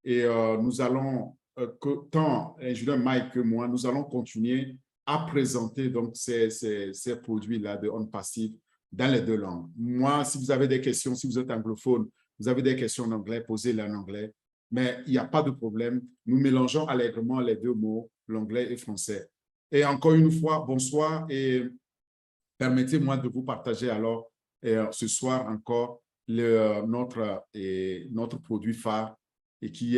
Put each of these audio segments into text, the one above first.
Et nous allons, tant ingénieur Mike que moi, nous allons continuer à présenter donc ces produits-là de OnPassive dans les deux langues. Moi, si vous avez des questions, si vous êtes anglophone, vous avez des questions en anglais, posez-les en anglais. Mais il n'y a pas de problème. Nous mélangeons allègrement les deux mots, l'anglais et français. Et encore une fois, bonsoir et permettez-moi de vous partager alors ce soir encore notre produit phare et qui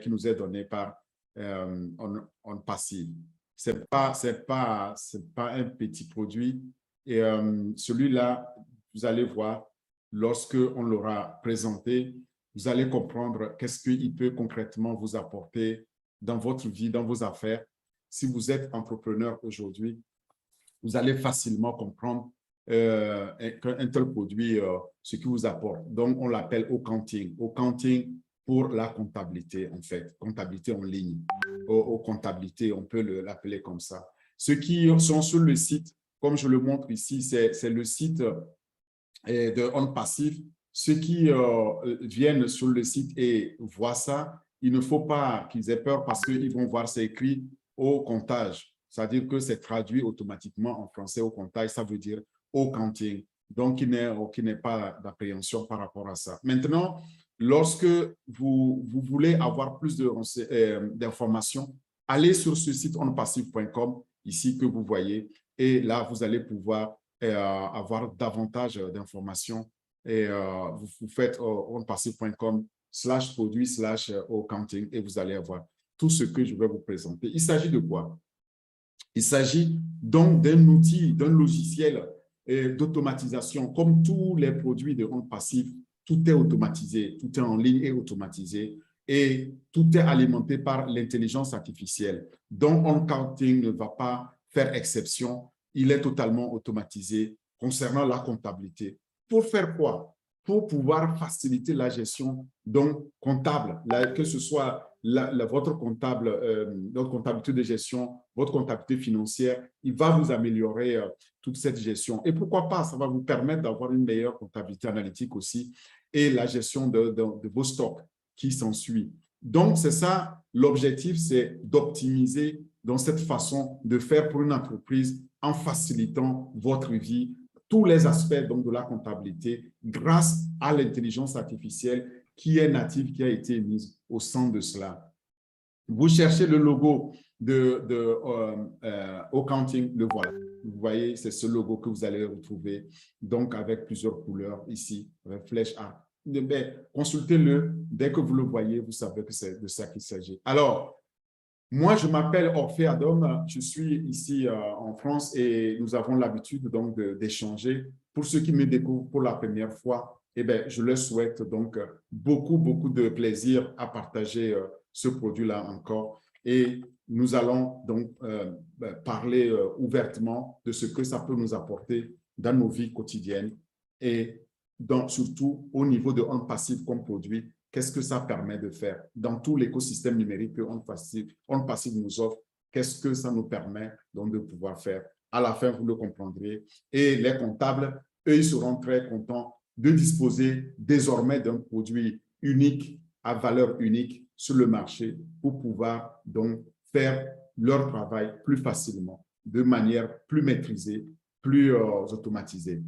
nous est donné par OnPassive. C'est pas un petit produit. Et celui-là, vous allez voir, lorsque on l'aura présenté, vous allez comprendre qu'est-ce qu'il peut concrètement vous apporter dans votre vie, dans vos affaires. Si vous êtes entrepreneur aujourd'hui, vous allez facilement comprendre qu'un tel produit, ce qui vous apporte. Donc, on l'appelle accounting. Accounting pour la comptabilité, en fait, comptabilité en ligne. Comptabilité, on peut l'appeler comme ça. Ceux qui sont sur le site, comme je le montre ici, c'est le site de OnPassive. Ceux qui viennent sur le site et voient ça, il ne faut pas qu'ils aient peur parce qu'ils vont voir c'est écrit au comptage. C'est-à-dire que c'est traduit automatiquement en français au comptage, ça veut dire au counting. Donc, il n'est pas d'appréhension par rapport à ça. Maintenant, lorsque vous voulez avoir plus d'informations, allez sur ce site onpassive.com, ici que vous voyez, et là, vous allez pouvoir avoir davantage d'informations. Et vous faites onpassive.com/produit/accounting et vous allez avoir tout ce que je vais vous présenter. Il s'agit de quoi? Il s'agit donc d'un outil, d'un logiciel d'automatisation. Comme tous les produits de OnPassive, tout est automatisé, tout est en ligne et automatisé et tout est alimenté par l'intelligence artificielle. Donc, OnCounting ne va pas faire exception. Il est totalement automatisé concernant la comptabilité. Pour faire quoi? Pour pouvoir faciliter la gestion donc comptable, que ce soit votre comptabilité de gestion, votre comptabilité financière, il va vous améliorer toute cette gestion. Et pourquoi pas, ça va vous permettre d'avoir une meilleure comptabilité analytique aussi et la gestion de vos stocks qui s'ensuit. Donc, c'est ça, l'objectif, c'est d'optimiser dans cette façon de faire pour une entreprise en facilitant votre vie, tous les aspects donc, de la comptabilité grâce à l'intelligence artificielle qui est native, qui a été mise au centre de cela. Vous cherchez le logo de accounting, le voilà. Vous voyez, c'est ce logo que vous allez retrouver, donc avec plusieurs couleurs ici, avec flèche A. Consultez-le, dès que vous le voyez, vous savez que c'est de ça qu'il s'agit. Alors, moi, je m'appelle Orphée Adom, je suis ici en France et nous avons l'habitude donc d'échanger. Pour ceux qui me découvrent pour la première fois, eh bien, je leur souhaite donc beaucoup de plaisir à partager ce produit-là encore. Et nous allons donc parler ouvertement de ce que ça peut nous apporter dans nos vies quotidiennes et donc, surtout au niveau de OnPassive comme produit. Qu'est-ce que ça permet de faire dans tout l'écosystème numérique que OnPassive nous offre? Qu'est-ce que ça nous permet donc de pouvoir faire? À la fin, vous le comprendrez. Et les comptables, eux, ils seront très contents de disposer désormais d'un produit unique, à valeur unique sur le marché pour pouvoir donc faire leur travail plus facilement, de manière plus maîtrisée, plus automatisée.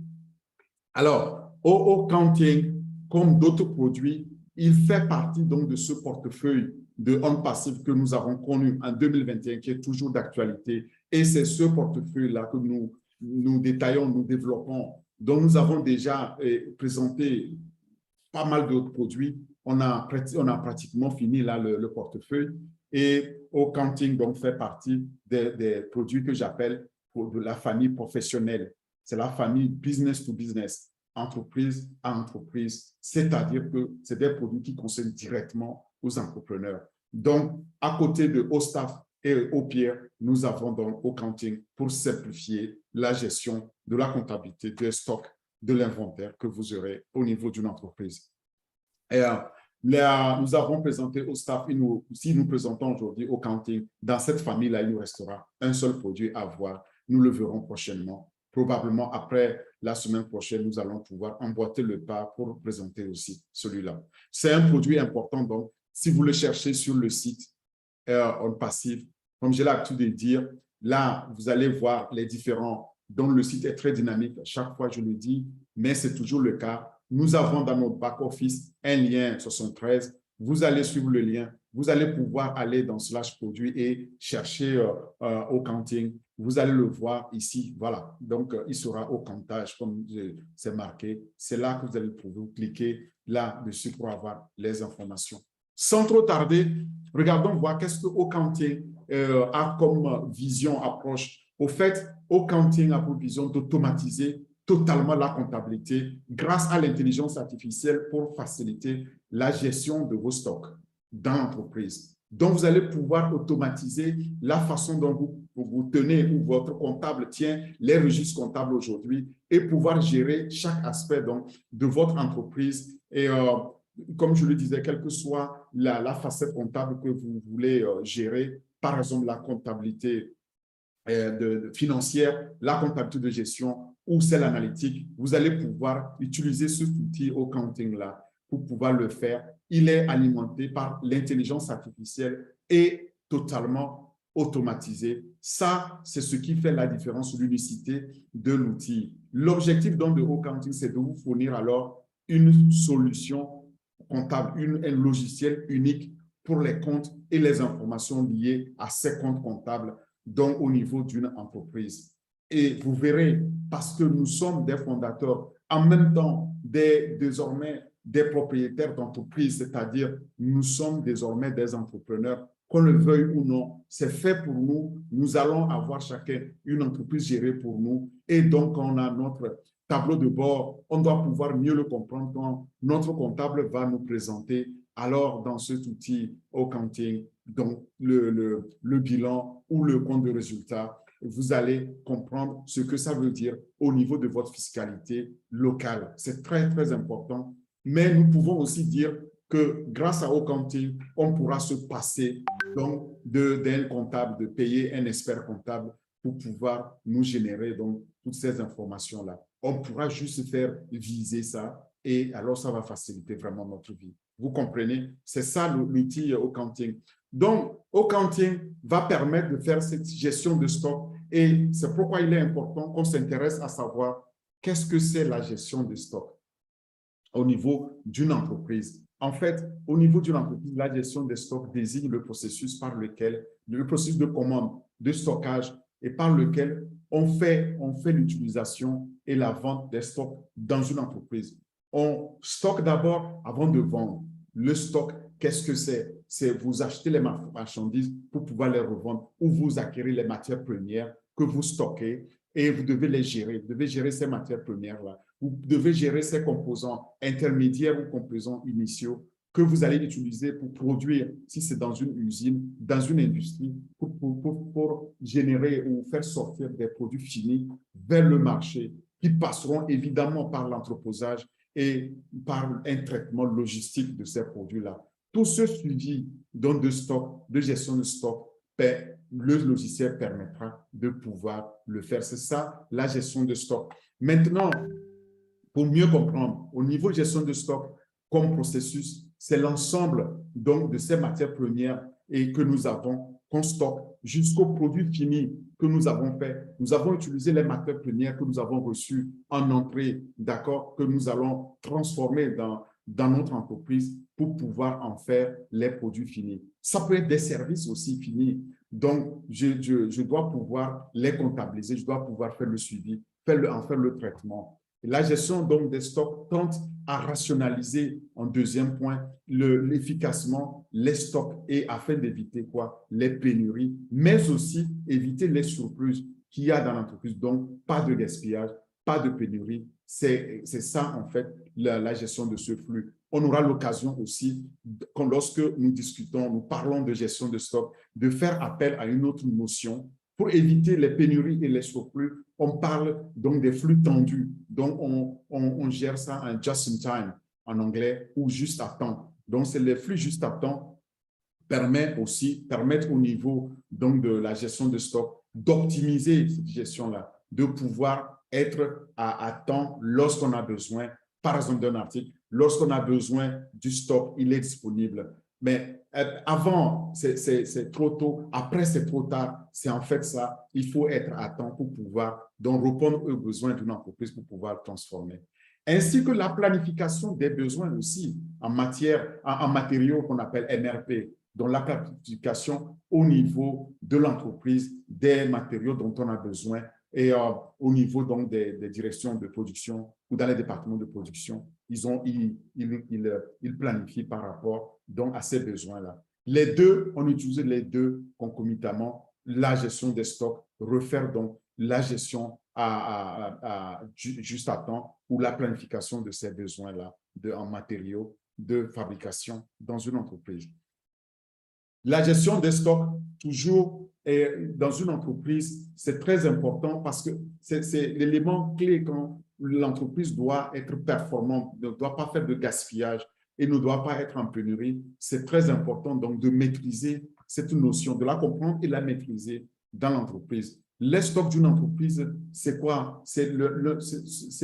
Alors, accounting, comme d'autres produits, il fait partie donc de ce portefeuille de OnPassive que nous avons connu en 2021, qui est toujours d'actualité. Et c'est ce portefeuille-là que nous détaillons, nous développons, dont nous avons déjà présenté pas mal d'autres produits. On a pratiquement fini là le portefeuille. Et accounting donc fait partie des produits que j'appelle de la famille professionnelle. C'est la famille business to business, entreprise à entreprise, c'est-à-dire que c'est des produits qui concernent directement aux entrepreneurs. Donc, à côté de OStaff et OPIR, nous avons donc accounting pour simplifier la gestion de la comptabilité, des stocks, de l'inventaire que vous aurez au niveau d'une entreprise. Et, nous avons présenté OStaff, si nous présentons aujourd'hui accounting, dans cette famille-là, il nous restera un seul produit à voir. Nous le verrons prochainement, probablement après la semaine prochaine, nous allons pouvoir emboîter le pas pour présenter aussi celui-là. C'est un produit important, donc, si vous le cherchez sur le site On Passive, comme j'ai l'habitude de dire, là, vous allez voir les différents, dont le site est très dynamique. Chaque fois, je le dis, mais c'est toujours le cas. Nous avons dans notre back-office un lien 73. Vous allez suivre le lien. Vous allez pouvoir aller dans slash produit et chercher Okanting. Vous allez le voir ici. Voilà. Donc, il sera au comptage, comme c'est marqué. C'est là que vous allez pouvoir vous cliquer là-dessus pour avoir les informations. Sans trop tarder, regardons voir qu'est-ce que Okanting a comme vision, approche. Au fait, Okanting a pour vision d'automatiser totalement la comptabilité grâce à l'intelligence artificielle pour faciliter la gestion de vos stocks dans l'entreprise. Donc, vous allez pouvoir automatiser la façon dont vous tenez ou votre comptable tient les registres comptables aujourd'hui et pouvoir gérer chaque aspect donc, de votre entreprise. Et comme je le disais, quelle que soit la facette comptable que vous voulez gérer, par exemple la comptabilité financière, la comptabilité de gestion ou celle analytique, vous allez pouvoir utiliser cet outil Okanting-là pour pouvoir le faire. Il est alimenté par l'intelligence artificielle et totalement automatisé. Ça, c'est ce qui fait la différence sur l'unicité de l'outil. L'objectif donc de Okanting, c'est de vous fournir alors une solution comptable, un logiciel unique pour les comptes et les informations liées à ces comptes comptables, donc au niveau d'une entreprise. Et vous verrez, parce que nous sommes des fondateurs, en même temps désormais des propriétaires d'entreprises, c'est-à-dire nous sommes désormais des entrepreneurs, qu'on le veuille ou non, c'est fait pour nous. Nous allons avoir chacun une entreprise gérée pour nous. Et donc, on a notre tableau de bord, on doit pouvoir mieux le comprendre quand notre comptable va nous présenter. Alors, dans cet outil Okanting, donc le bilan ou le compte de résultat, vous allez comprendre ce que ça veut dire au niveau de votre fiscalité locale. C'est très, très important. Mais nous pouvons aussi dire que grâce à Okanting, on pourra se passer donc d'un comptable, de payer un expert comptable pour pouvoir nous générer donc toutes ces informations-là. On pourra juste faire viser ça et alors ça va faciliter vraiment notre vie. Vous comprenez? C'est ça l'outil Okanting. Donc, Okanting va permettre de faire cette gestion de stock et c'est pourquoi il est important qu'on s'intéresse à savoir qu'est-ce que c'est la gestion de stock au niveau d'une entreprise. En fait, au niveau d'une entreprise, la gestion des stocks désigne le processus par lequel, le processus de commande, de stockage et par lequel on fait l'utilisation et la vente des stocks dans une entreprise. On stocke d'abord avant de vendre. Le stock, qu'est-ce que c'est? C'est vous achetez les marchandises pour pouvoir les revendre ou vous acquérez les matières premières que vous stockez et vous devez les gérer. Vous devez gérer ces matières premières-là. Vous devez gérer ces composants intermédiaires ou composants initiaux que vous allez utiliser pour produire, si c'est dans une usine, dans une industrie, pour générer ou faire sortir des produits finis vers le marché qui passeront évidemment par l'entreposage et par un traitement logistique de ces produits-là. Tout ce suivi donc de stock, de gestion de stock, le logiciel permettra de pouvoir le faire. C'est ça, la gestion de stock. Maintenant, pour mieux comprendre, au niveau de gestion de stock comme processus, c'est l'ensemble donc de ces matières premières et que nous avons, qu'on stocke jusqu'au produit fini que nous avons fait. Nous avons utilisé les matières premières que nous avons reçues en entrée, d'accord, que nous allons transformer dans notre entreprise pour pouvoir en faire les produits finis. Ça peut être des services aussi finis. Donc, je dois pouvoir les comptabiliser, je dois pouvoir faire le suivi, en faire le traitement. Et la gestion donc des stocks tente à rationaliser, en deuxième point, efficacement les stocks et afin d'éviter quoi? Les pénuries, mais aussi éviter les surplus qu'il y a dans l'entreprise. Donc, pas de gaspillage, pas de pénurie. C'est ça, en fait, la gestion de ce flux. On aura l'occasion aussi, lorsque nous discutons, nous parlons de gestion de stock, de faire appel à une autre notion pour éviter les pénuries et les surplus. On parle donc des flux tendus. Donc, on gère ça en just in time en anglais ou juste à temps. Donc, c'est les flux juste à temps permettent au niveau donc, de la gestion de stock d'optimiser cette gestion-là, de pouvoir être à temps lorsqu'on a besoin, par exemple d'un article, lorsqu'on a besoin du stock, il est disponible. Mais avant, c'est trop tôt. Après, c'est trop tard. C'est en fait ça. Il faut être à temps pour pouvoir donc répondre aux besoins d'une entreprise pour pouvoir transformer. Ainsi que la planification des besoins aussi en matière, en matériaux qu'on appelle MRP, donc la planification au niveau de l'entreprise des matériaux dont on a besoin et au niveau donc des directions de production ou dans les départements de production, ils planifient par rapport donc à ces besoins-là. Les deux, on utilise les deux concomitamment, la gestion des stocks, refaire donc la gestion juste à temps ou la planification de ces besoins-là en matériaux de fabrication dans une entreprise. La gestion des stocks, toujours dans une entreprise, c'est très important parce que c'est l'élément clé quand l'entreprise doit être performante, ne doit pas faire de gaspillage et ne doit pas être en pénurie. C'est très important donc de maîtriser cette notion, de la comprendre et la maîtriser dans l'entreprise. Les stocks d'une entreprise, c'est quoi? C'est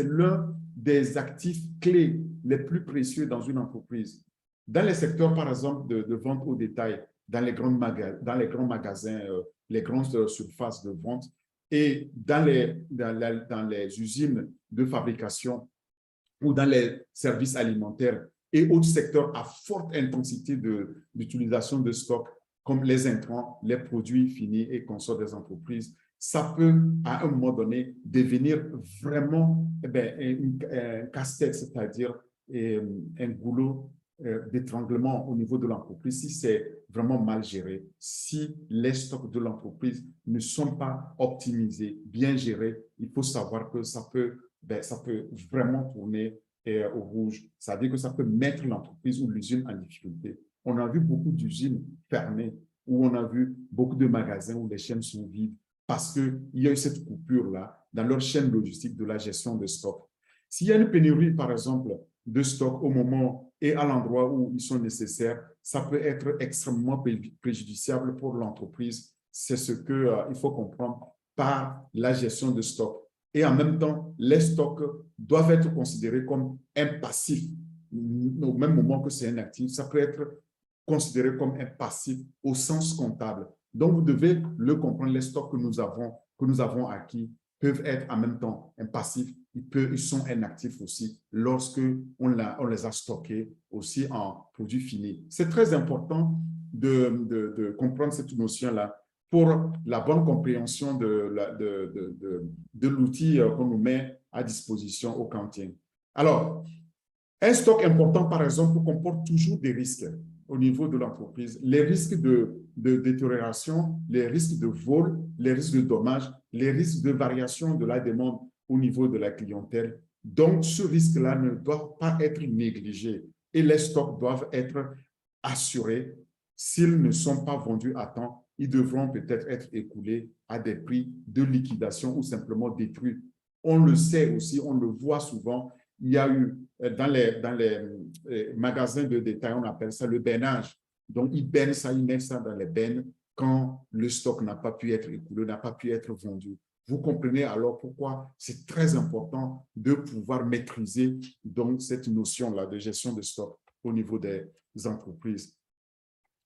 l'un des actifs clés les plus précieux dans une entreprise. Dans les secteurs, par exemple, de vente au détail, dans les grands magasins, les grandes surfaces de vente et dans les usines de fabrication ou dans les services alimentaires et autres secteurs à forte intensité d'utilisation de stock, comme les intrants, les produits finis et consorts des entreprises, ça peut, à un moment donné, devenir vraiment un casse-tête, c'est-à-dire un goulot d'étranglement au niveau de l'entreprise si c'est vraiment mal géré, si les stocks de l'entreprise ne sont pas optimisés, bien gérés, il faut savoir que ça peut vraiment tourner au rouge. Ça veut dire que ça peut mettre l'entreprise ou l'usine en difficulté. On a vu beaucoup d'usines fermées où on a vu beaucoup de magasins où les chaînes sont vides parce qu'il y a eu cette coupure-là dans leur chaîne logistique de la gestion de stock. S'il y a une pénurie, par exemple, de stock au moment et à l'endroit où ils sont nécessaires, ça peut être extrêmement préjudiciable pour l'entreprise. C'est ce qu'il faut comprendre par la gestion de stock. Et en même temps, les stocks doivent être considérés comme un passif. Au même moment que c'est un actif, ça peut être considéré comme un passif au sens comptable. Donc, vous devez le comprendre, les stocks que nous avons acquis peuvent être en même temps un passif, ils sont un actif aussi lorsque on les a stockés aussi en produits finis. C'est très important de comprendre cette notion-là pour la bonne compréhension de l'outil qu'on nous met à disposition au cantine. Alors, un stock important, par exemple, comporte toujours des risques au niveau de l'entreprise. Les risques de détérioration, les risques de vol, les risques de dommages, les risques de variation de la demande au niveau de la clientèle. Donc, ce risque-là ne doit pas être négligé et les stocks doivent être assurés. S'ils ne sont pas vendus à temps, ils devront peut-être être écoulés à des prix de liquidation ou simplement détruits. On le sait aussi, on le voit souvent, il y a eu dans les magasins de détail, on appelle ça le bennage. Donc, ils bennent ça, ils mettent ça dans les bennes quand le stock n'a pas pu être écoulé, n'a pas pu être vendu. Vous comprenez alors pourquoi c'est très important de pouvoir maîtriser donc cette notion-là de gestion de stock au niveau des entreprises.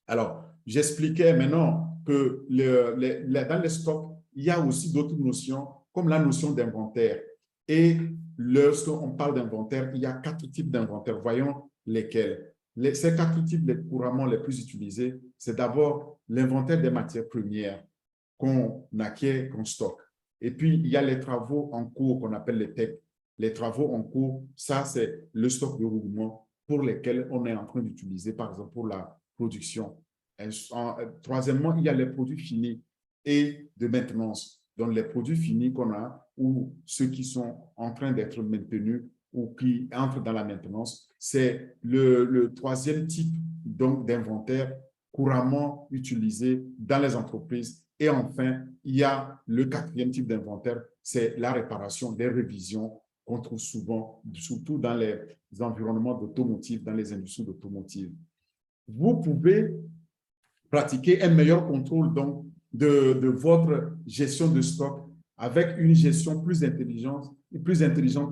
Alors, j'expliquais maintenant que dans les stocks, il y a aussi d'autres notions comme la notion d'inventaire. Et lorsqu'on parle d'inventaire, il y a 4 types d'inventaire. Voyons lesquels. Ces 4 types couramment les plus utilisés, c'est d'abord l'inventaire des matières premières qu'on acquiert, qu'on stocke. Et puis, il y a les travaux en cours qu'on appelle les TEC. Les travaux en cours, ça, c'est le stock de roulement pour lesquels on est en train d'utiliser, par exemple, pour la production. Troisièmement, il y a les produits finis et de maintenance. Donc, les produits finis qu'on a ou ceux qui sont en train d'être maintenus ou qui entrent dans la maintenance, c'est le troisième type d'inventaire couramment utilisé dans les entreprises. Et enfin, il y a le quatrième type d'inventaire, c'est la réparation, les révisions qu'on trouve souvent, surtout dans les environnements d'automotive, dans les industries d'automotive. Vous pouvez pratiquer un meilleur contrôle donc, de votre gestion de stock avec une gestion plus intelligente,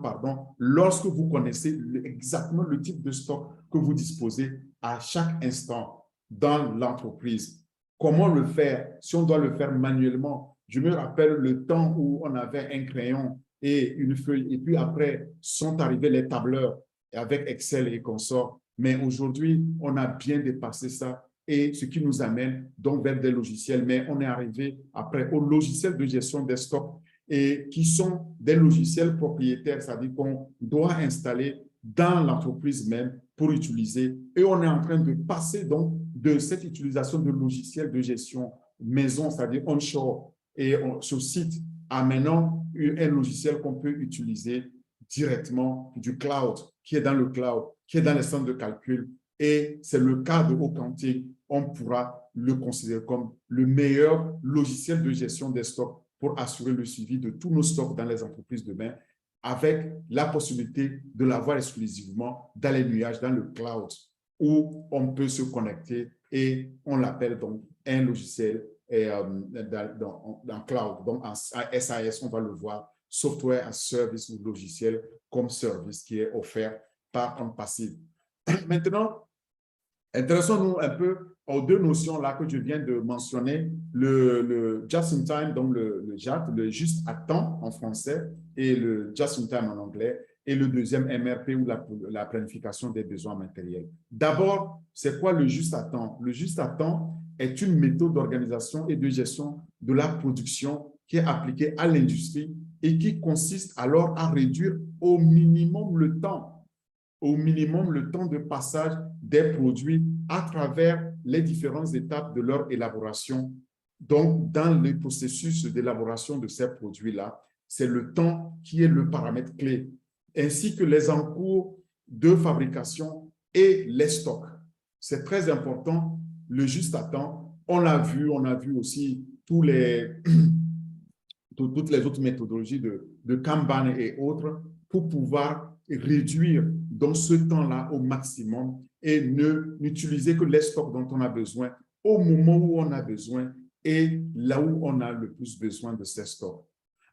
pardon, lorsque vous connaissez exactement le type de stock que vous disposez à chaque instant dans l'entreprise. Comment le faire? Si on doit le faire manuellement, je me rappelle le temps où on avait un crayon et une feuille, et puis après sont arrivés les tableurs avec Excel et consorts. Mais aujourd'hui, on a bien dépassé ça et ce qui nous amène donc vers des logiciels. Mais on est arrivé après aux logiciels de gestion des stocks et qui sont des logiciels propriétaires, c'est-à-dire qu'on doit installer dans l'entreprise même pour utiliser. Et on est en train de passer donc de cette utilisation de logiciels de gestion maison, c'est-à-dire onshore et sur site, à maintenant un logiciel qu'on peut utiliser directement du cloud, qui est dans le cloud, qui est dans les centres de calcul. Et c'est le cas de Accounting. On pourra le considérer comme le meilleur logiciel de gestion des stocks pour assurer le suivi de tous nos stocks dans les entreprises demain, avec la possibilité de l'avoir exclusivement dans les nuages, dans le cloud, où on peut se connecter et on l'appelle donc un logiciel dans cloud. Donc en SAS, on va le voir, software as service ou logiciel comme service qui est offert par un passif. Maintenant, intéressons-nous un peu aux deux notions là que je viens de mentionner, le just in time, donc le JAT, le juste à temps en français, et le just in time en anglais, et le deuxième MRP ou la planification des besoins matériels. D'abord, c'est quoi le juste à temps? Le juste à temps est une méthode d'organisation et de gestion de la production qui est appliquée à l'industrie et qui consiste alors à réduire au minimum le temps de passage des produits à travers les différentes étapes de leur élaboration. Donc, dans le processus d'élaboration de ces produits-là, c'est le temps qui est le paramètre clé, ainsi que les encours de fabrication et les stocks. C'est très important, le juste à temps. On a vu aussi toutes les autres méthodologies de Kanban et autres pour pouvoir réduire dans ce temps-là au maximum et n'utiliser que les stocks dont on a besoin au moment où on a besoin et là où on a le plus besoin de ces stocks.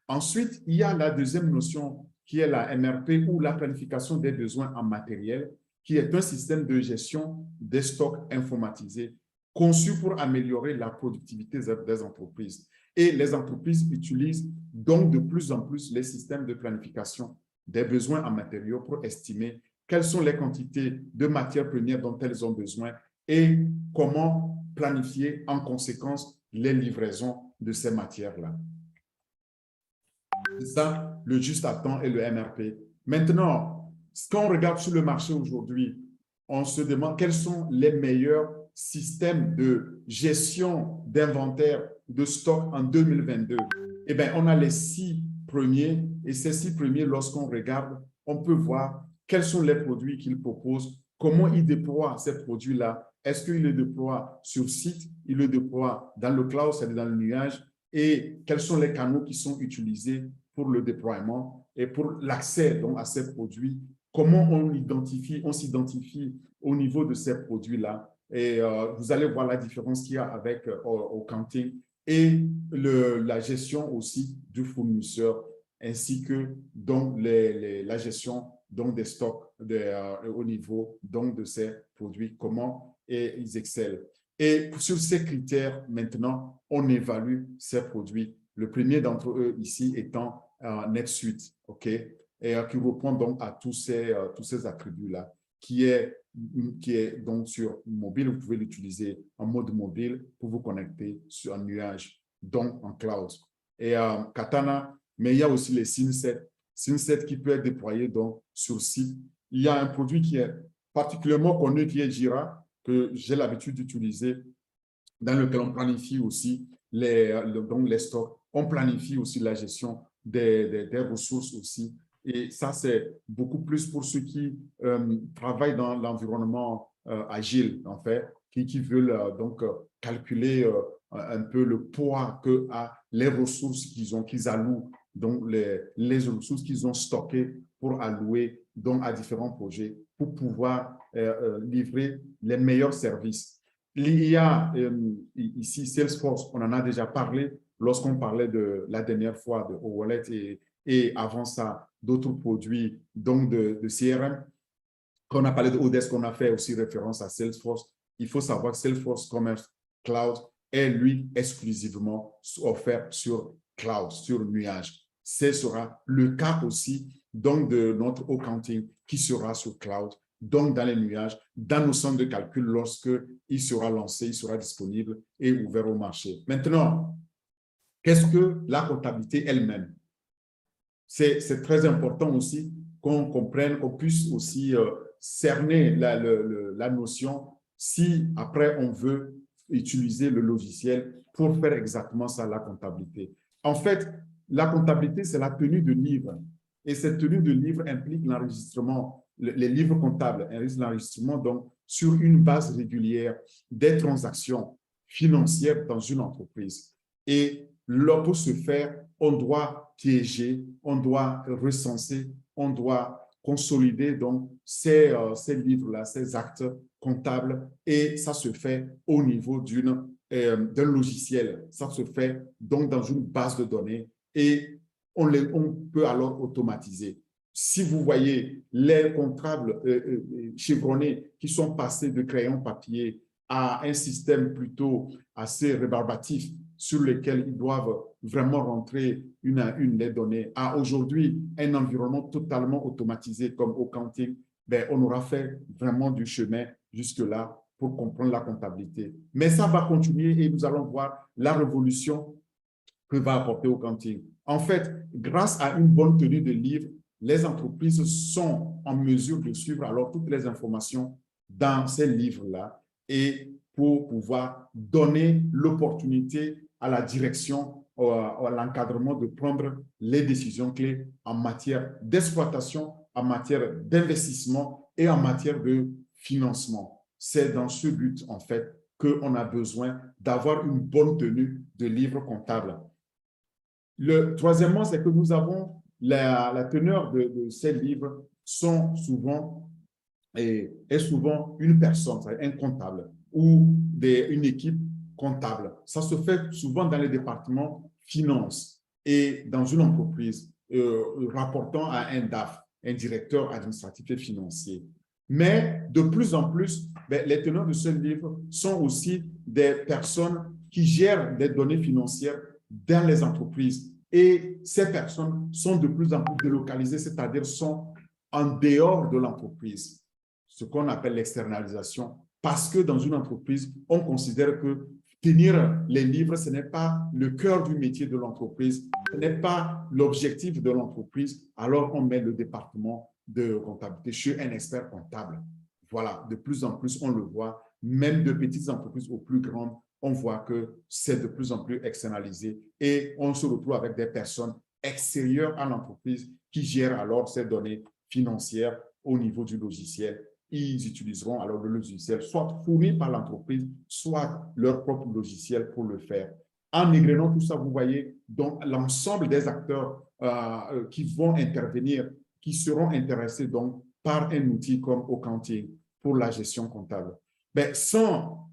Ensuite, il y a la deuxième notion qui est la MRP ou la planification des besoins en matériel, qui est un système de gestion des stocks informatisés conçu pour améliorer la productivité des entreprises. Et les entreprises utilisent donc de plus en plus les systèmes de planification des besoins en matériaux pour estimer quelles sont les quantités de matières premières dont elles ont besoin et comment planifier en conséquence les livraisons de ces matières-là. C'est ça, le juste à temps et le MRP. Maintenant, quand on regarde sur le marché aujourd'hui, on se demande quels sont les meilleurs systèmes de gestion d'inventaire de stock en 2022. Eh bien, on a les 6 premiers et ces 6 premiers, lorsqu'on regarde, on peut voir quels sont les produits qu'ils proposent, comment ils déploient ces produits-là. Est-ce qu'ils les déploient sur site, ils le déploient dans le cloud, c'est-à-dire dans le nuage, et quels sont les canaux qui sont utilisés pour le déploiement et pour l'accès donc à ces produits. Comment on s'identifie au niveau de ces produits-là. Et vous allez voir la différence qu'il y a avec Accounting et la gestion aussi du fournisseur, ainsi que donc la gestion donc des stocks au niveau donc de ces produits, comment ils excellent. Et sur ces critères, maintenant, on évalue ces produits. Le premier d'entre eux ici étant NetSuite, OK, et qui répond donc à tous ces attributs-là, qui est donc sur mobile. Vous pouvez l'utiliser en mode mobile pour vous connecter sur un nuage, donc en cloud. Et Katana, mais il y a aussi les Synset qui peut être déployé donc sur site. Il y a un produit qui est particulièrement connu qui est Jira, que j'ai l'habitude d'utiliser, dans lequel on planifie aussi donc les stocks. On planifie aussi la gestion des ressources aussi. Et ça, c'est beaucoup plus pour ceux qui travaillent dans l'environnement agile, en fait, qui veulent donc calculer un peu le poids que a les ressources qu'ils allouent, donc les ressources qu'ils ont stockées pour allouer donc à différents projets pour pouvoir livrer les meilleurs services. Il y a ici Salesforce, on en a déjà parlé, lorsqu'on parlait de la dernière fois de Wallet et avant ça, d'autres produits, donc de CRM. Quand on a parlé de Odesk, on a fait aussi référence à Salesforce. Il faut savoir que Salesforce Commerce Cloud est, lui, exclusivement offert sur cloud, sur nuage. Ce sera le cas aussi donc de notre accounting qui sera sur cloud, donc dans les nuages, dans nos centres de calcul lorsqu'il sera lancé, il sera disponible et ouvert au marché. Maintenant, qu'est-ce que la comptabilité elle-même? C'est très important aussi qu'on comprenne, qu'on puisse aussi cerner la notion si après on veut utiliser le logiciel pour faire exactement ça, la comptabilité. En fait, la comptabilité, c'est la tenue de livres. Et cette tenue de livres implique l'enregistrement, les livres comptables, l'enregistrement donc sur une base régulière des transactions financières dans une entreprise. Et là, pour ce faire, on doit piéger, on doit recenser, on doit consolider donc ces livres-là, ces actes comptables, et ça se fait au niveau d'un logiciel. Ça se fait donc dans une base de données et on peut alors automatiser. Si vous voyez les comptables chevronnés qui sont passés de crayon papier à un système plutôt assez rébarbatif sur lesquels ils doivent vraiment rentrer une à une les données, à aujourd'hui un environnement totalement automatisé comme au accounting, ben, on aura fait vraiment du chemin jusque-là pour comprendre la comptabilité. Mais ça va continuer et nous allons voir la révolution que va apporter au accounting. En fait, grâce à une bonne tenue de livre, les entreprises sont en mesure de suivre alors toutes les informations dans ces livres-là et pour pouvoir donner l'opportunité à la direction, à l'encadrement de prendre les décisions clés en matière d'exploitation, en matière d'investissement et en matière de financement. C'est dans ce but, en fait, qu'on a besoin d'avoir une bonne tenue de livre comptable. Troisièmement, c'est que nous avons la teneur de ces livres est souvent une personne, un comptable ou une équipe comptable. Ça se fait souvent dans les départements finances et dans une entreprise rapportant à un DAF, un directeur administratif et financier. Mais de plus en plus, les teneurs de ce livre sont aussi des personnes qui gèrent des données financières dans les entreprises. Et ces personnes sont de plus en plus délocalisées, c'est-à-dire sont en dehors de l'entreprise, ce qu'on appelle l'externalisation, parce que dans une entreprise, on considère que tenir les livres, ce n'est pas le cœur du métier de l'entreprise, ce n'est pas l'objectif de l'entreprise, alors on met le département de comptabilité chez un expert comptable. Voilà, de plus en plus, on le voit, même de petites entreprises aux plus grandes, on voit que c'est de plus en plus externalisé et on se retrouve avec des personnes extérieures à l'entreprise qui gèrent alors ces données financières au niveau du logiciel. Ils utiliseront alors le logiciel soit fourni par l'entreprise, soit leur propre logiciel pour le faire. En égrenant tout ça, vous voyez donc l'ensemble des acteurs qui vont intervenir, qui seront intéressés donc par un outil comme Accounting pour la gestion comptable. Mais sans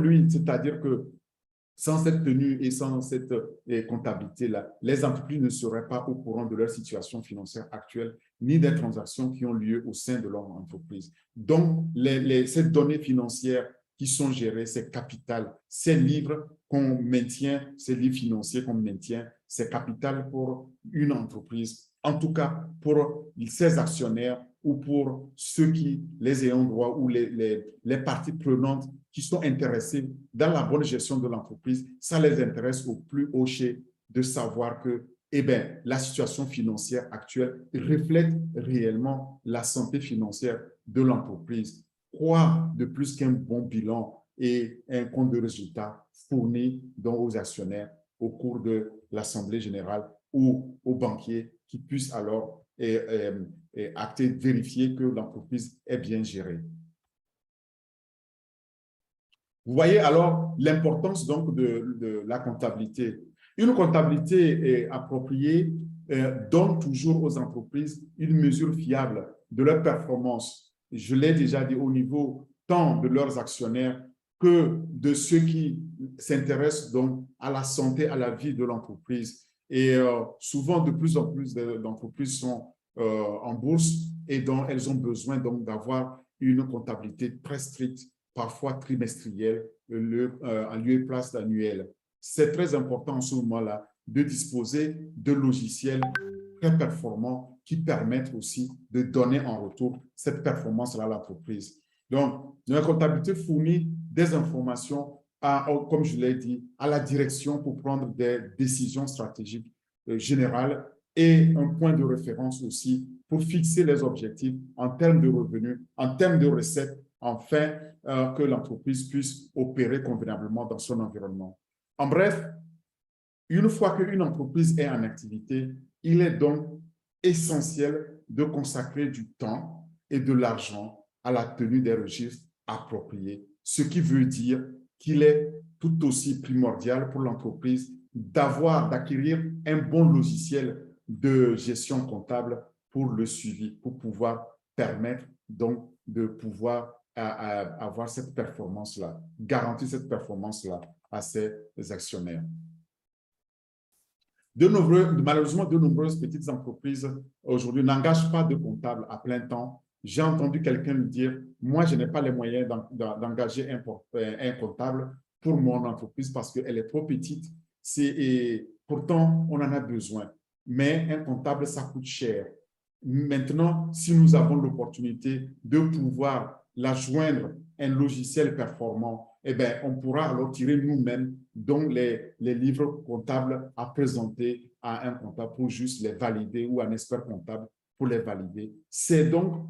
lui, c'est-à-dire que sans cette tenue et sans cette comptabilité-là, les entreprises ne seraient pas au courant de leur situation financière actuelle ni des transactions qui ont lieu au sein de leur entreprise. Donc, ces données financières qui sont gérées, c'est capital. Ces livres qu'on maintient, ces livres financiers qu'on maintient, c'est capital pour une entreprise. En tout cas, pour ses actionnaires ou pour ceux qui, les ayants droit ou les parties prenantes qui sont intéressés dans la bonne gestion de l'entreprise, ça les intéresse au plus haut chez de savoir que la situation financière actuelle reflète réellement la santé financière de l'entreprise. Quoi de plus qu'un bon bilan et un compte de résultat fourni aux actionnaires au cours de l'Assemblée générale ou aux banquiers qui puissent alors acter, vérifier que l'entreprise est bien gérée. Vous voyez alors l'importance donc de la comptabilité. Une comptabilité appropriée donne toujours aux entreprises une mesure fiable de leur performance. Je l'ai déjà dit au niveau tant de leurs actionnaires que de ceux qui s'intéressent donc à la santé, à la vie de l'entreprise. Et souvent, de plus en plus d'entreprises sont en bourse et dont elles ont besoin donc d'avoir une comptabilité très stricte, parfois trimestrielle, en lieu et place d'annuelle. C'est très important en ce moment-là de disposer de logiciels très performants qui permettent aussi de donner en retour cette performance-là à l'entreprise. Donc, la comptabilité fournit des informations, comme je l'ai dit, à la direction pour prendre des décisions stratégiques générales et un point de référence aussi pour fixer les objectifs en termes de revenus, en termes de recettes, afin que l'entreprise puisse opérer convenablement dans son environnement. En bref, une fois qu'une entreprise est en activité, il est donc essentiel de consacrer du temps et de l'argent à la tenue des registres appropriés, ce qui veut dire qu'il est tout aussi primordial pour l'entreprise d'acquérir un bon logiciel de gestion comptable pour le suivi, pour pouvoir permettre donc de pouvoir avoir cette performance-là, garantir cette performance-là à ses actionnaires. Malheureusement, de nombreuses petites entreprises aujourd'hui n'engagent pas de comptable à plein temps. J'ai entendu quelqu'un me dire, moi, je n'ai pas les moyens d'engager un comptable pour mon entreprise parce qu'elle est trop petite. Et pourtant, on en a besoin. Mais un comptable, ça coûte cher. Maintenant, si nous avons l'opportunité de pouvoir la joindre un logiciel performant, eh bien, on pourra alors tirer nous-mêmes donc les livres comptables à présenter à un comptable pour juste les valider ou à un expert comptable pour les valider. C'est donc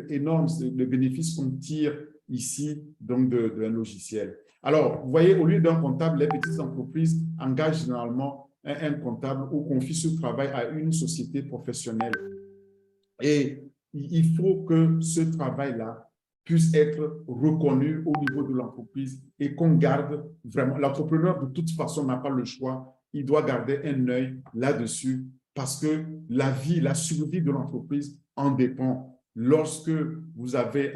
énorme le bénéfice qu'on tire ici donc d'un logiciel. Alors, vous voyez, au lieu d'un comptable, les petites entreprises engagent généralement un comptable ou confient ce travail à une société professionnelle. Et il faut que ce travail-là puisse être reconnu au niveau de l'entreprise et qu'on garde vraiment. L'entrepreneur, de toute façon, n'a pas le choix. Il doit garder un œil là-dessus parce que la vie, la survie de l'entreprise en dépend. Lorsque vous avez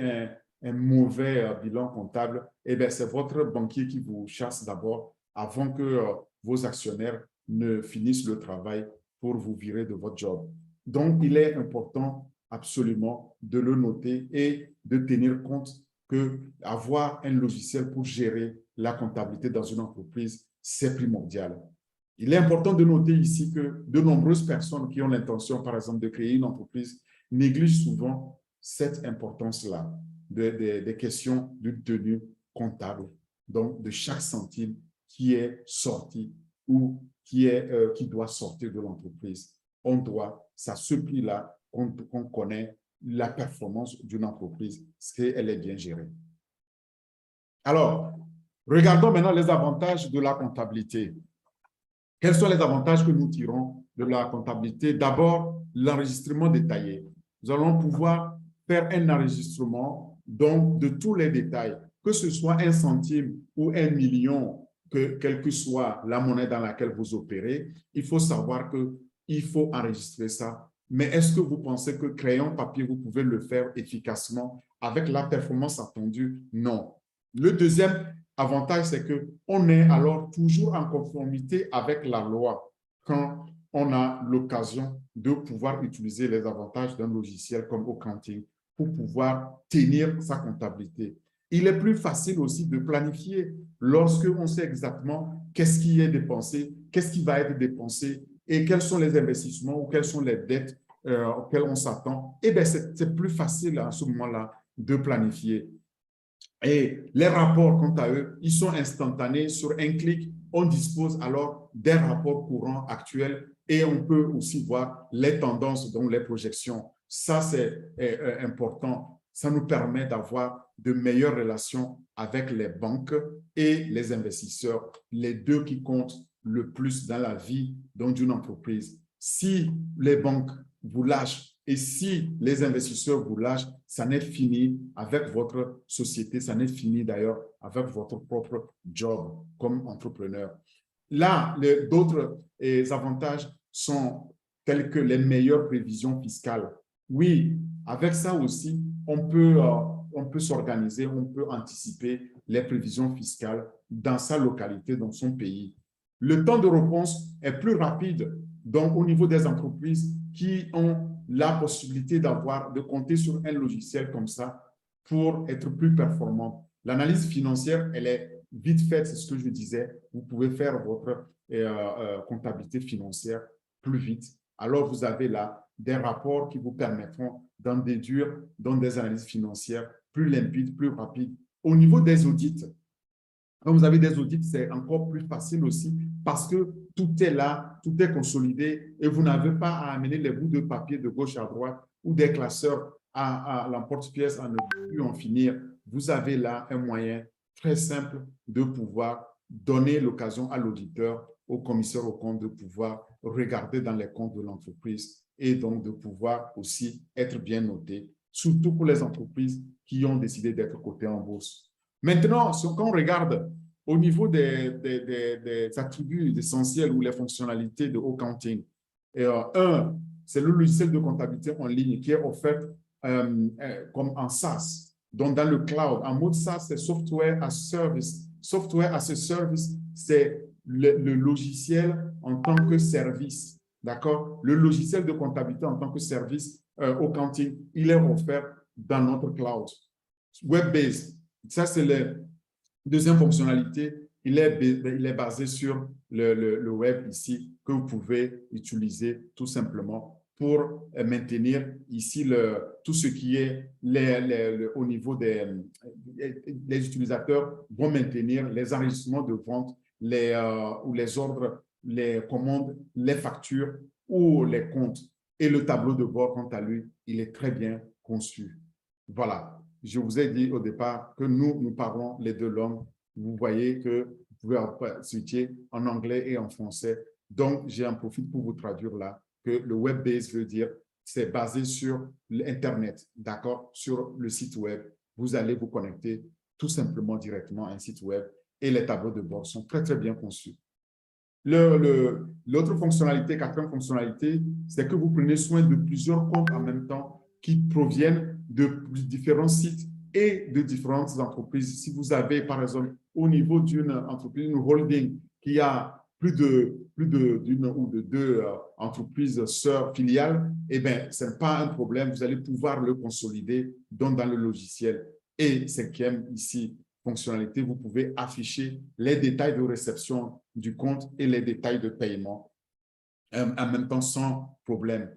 un mauvais bilan comptable, eh bien, c'est votre banquier qui vous chasse d'abord avant que vos actionnaires ne finissent le travail pour vous virer de votre job. Donc, il est important absolument de le noter et de tenir compte qu'avoir un logiciel pour gérer la comptabilité dans une entreprise, c'est primordial. Il est important de noter ici que de nombreuses personnes qui ont l'intention, par exemple, de créer une entreprise négligent souvent cette importance-là des questions de tenue comptable, donc de chaque centime qui est sorti ou qui doit sortir de l'entreprise. On doit, c'est à ce prix-là qu'on connaît la performance d'une entreprise, si elle est bien gérée. Alors, regardons maintenant les avantages de la comptabilité. Quels sont les avantages que nous tirons de la comptabilité? D'abord, l'enregistrement détaillé. Nous allons pouvoir faire un enregistrement donc, de tous les détails, que ce soit un centime ou un million, quelle que soit la monnaie dans laquelle vous opérez, il faut savoir qu'il faut enregistrer ça. Mais est-ce que vous pensez que crayon papier, vous pouvez le faire efficacement avec la performance attendue? Non. Le deuxième avantage, c'est qu'on est alors toujours en conformité avec la loi quand on a l'occasion de pouvoir utiliser les avantages d'un logiciel comme Accounting pour pouvoir tenir sa comptabilité. Il est plus facile aussi de planifier lorsque on sait exactement qu'est-ce qui est dépensé, qu'est-ce qui va être dépensé et quels sont les investissements ou quelles sont les dettes auxquelles on s'attend. Eh bien, c'est plus facile à ce moment-là de planifier. Et les rapports, quant à eux, ils sont instantanés. Sur un clic, on dispose alors des rapports courants actuels et on peut aussi voir les tendances, donc les projections. Ça, c'est important. Ça nous permet d'avoir de meilleures relations avec les banques et les investisseurs, les deux qui comptent le plus dans la vie d'une entreprise. Si les banques vous lâchent et si les investisseurs vous lâchent, ça n'est fini avec votre société, ça n'est fini d'ailleurs avec votre propre job comme entrepreneur. Là, d'autres avantages sont tels que les meilleures prévisions fiscales. Oui, avec ça aussi, on peut s'organiser, on peut anticiper les prévisions fiscales dans sa localité, dans son pays. Le temps de réponse est plus rapide, donc au niveau des entreprises qui ont la possibilité de compter sur un logiciel comme ça pour être plus performant. L'analyse financière, elle est vite faite, c'est ce que je disais. Vous pouvez faire votre comptabilité financière plus vite. Alors, vous avez là des rapports qui vous permettront d'en déduire dans des analyses financières plus limpides, plus rapides. Au niveau des audits, quand vous avez des audits, c'est encore plus facile aussi parce que tout est là, tout est consolidé et vous n'avez pas à amener les bouts de papier de gauche à droite ou des classeurs à l'emporte-pièce à ne plus en finir. Vous avez là un moyen très simple de pouvoir donner l'occasion à l'auditeur, au commissaire aux comptes de pouvoir regarder dans les comptes de l'entreprise et donc de pouvoir aussi être bien noté, surtout pour les entreprises qui ont décidé d'être cotées en bourse. Maintenant, quand on regarde au niveau des attributs essentiels ou les fonctionnalités de accounting, un, c'est le logiciel de comptabilité en ligne qui est offert comme en SaaS, donc dans le cloud. En mode SaaS, c'est Software as a Service. Software as a Service, c'est le logiciel en tant que service. D'accord? Le logiciel de comptabilité en tant que service accounting, il est offert dans notre cloud. Web-based. Ça, c'est la deuxième fonctionnalité. Il est basé sur le web ici que vous pouvez utiliser tout simplement pour maintenir ici tout ce qui est au niveau les utilisateurs vont maintenir les enregistrements de vente ou les ordres, les commandes, les factures ou les comptes. Et le tableau de bord, quant à lui, il est très bien conçu. Voilà. Je vous ai dit au départ que nous parlons les deux langues. Vous voyez que vous pouvez switcher en anglais et en français. Donc, j'en profite pour vous traduire là que le web-based veut dire c'est basé sur l'Internet, d'accord, sur le site web. Vous allez vous connecter tout simplement directement à un site web et les tableaux de bord sont très, très bien conçus. L'autre fonctionnalité, quatrième fonctionnalité, c'est que vous prenez soin de plusieurs comptes en même temps qui proviennent de différents sites et de différentes entreprises. Si vous avez, par exemple, au niveau d'une entreprise, une holding qui a plus d'une ou de deux entreprises sœurs filiales, eh bien, ce n'est pas un problème. Vous allez pouvoir le consolider dans le logiciel. Et cinquième, ici, fonctionnalité, vous pouvez afficher les détails de réception du compte et les détails de paiement en même temps sans problème.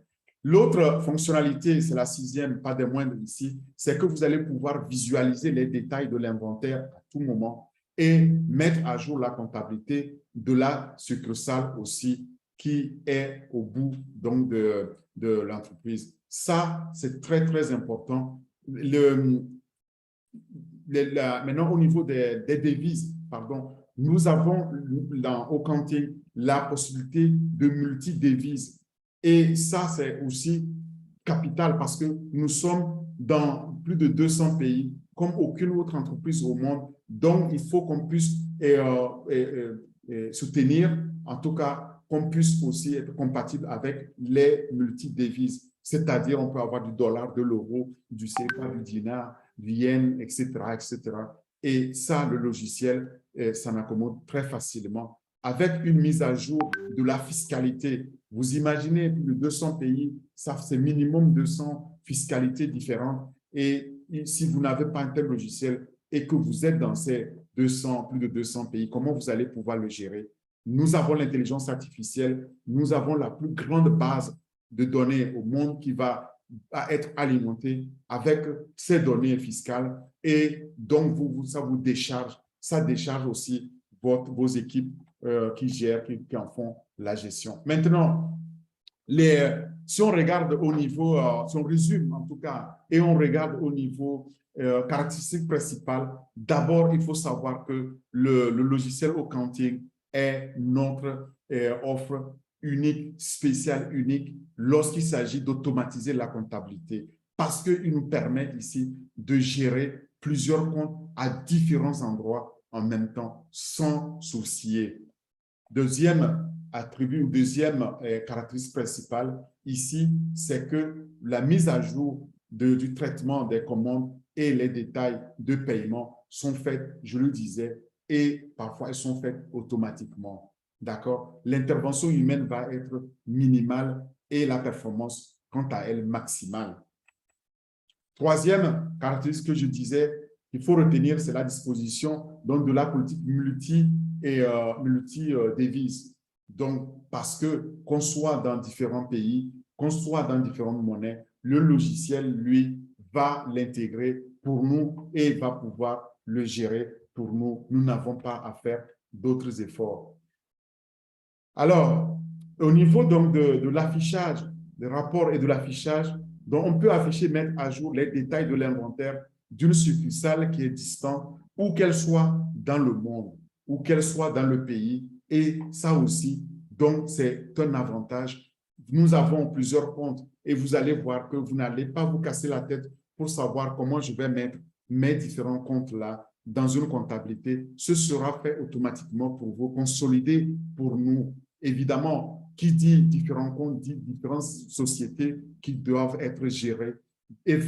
L'autre fonctionnalité, c'est la sixième, pas des moindres ici, c'est que vous allez pouvoir visualiser les détails de l'inventaire à tout moment et mettre à jour la comptabilité de la succursale aussi qui est au bout donc, de l'entreprise. Ça, c'est très, très important. Maintenant, au niveau des devises, pardon, nous avons au accounting la possibilité de multi-devises. Et ça, c'est aussi capital parce que nous sommes dans plus de 200 pays, comme aucune autre entreprise au monde. Donc, il faut qu'on puisse soutenir, en tout cas, qu'on puisse aussi être compatible avec les multi-devises. C'est-à-dire, on peut avoir du dollar, de l'euro, du CFA, du dinar, du yen, etc., etc. Et ça, le logiciel, ça m'accommode très facilement. Avec une mise à jour de la fiscalité, vous imaginez plus de 200 pays, ça c'est minimum 200 fiscalités différentes. Et si vous n'avez pas un tel logiciel et que vous êtes dans ces plus de 200 pays, comment vous allez pouvoir le gérer? Nous avons l'intelligence artificielle, nous avons la plus grande base de données au monde qui va être alimentée avec ces données fiscales et donc ça décharge aussi vos équipes qui gèrent, qui en font la gestion. Maintenant, si on regarde au niveau, si on résume en tout cas, et on regarde au niveau caractéristique principale, d'abord, il faut savoir que le logiciel accounting est notre offre unique, spéciale, unique, lorsqu'il s'agit d'automatiser la comptabilité, parce qu'il nous permet ici de gérer plusieurs comptes à différents endroits en même temps, sans soucier. Deuxième attribut, deuxième caractéristique principale ici, c'est que la mise à jour du traitement des commandes et les détails de paiement sont faites, je le disais, et parfois elles sont faites automatiquement. D'accord? L'intervention humaine va être minimale et la performance, quant à elle, maximale. Troisième caractéristique que je disais, il faut retenir, c'est la disposition donc, de la politique multi-devise. Donc, parce que qu'on soit dans différents pays, qu'on soit dans différentes monnaies, le logiciel, lui, va l'intégrer pour nous et va pouvoir le gérer pour nous. Nous n'avons pas à faire d'autres efforts. Alors, au niveau donc de l'affichage, des rapports et de l'affichage, donc on peut afficher, mettre à jour les détails de l'inventaire d'une succursale qui est distante, où qu'elle soit dans le monde, où qu'elle soit dans le pays. Et ça aussi, donc c'est un avantage. Nous avons plusieurs comptes et vous allez voir que vous n'allez pas vous casser la tête pour savoir comment je vais mettre mes différents comptes-là dans une comptabilité. Ce sera fait automatiquement pour vous, consolidé pour nous. Évidemment, qui dit différents comptes dit différentes sociétés qui doivent être gérées. Et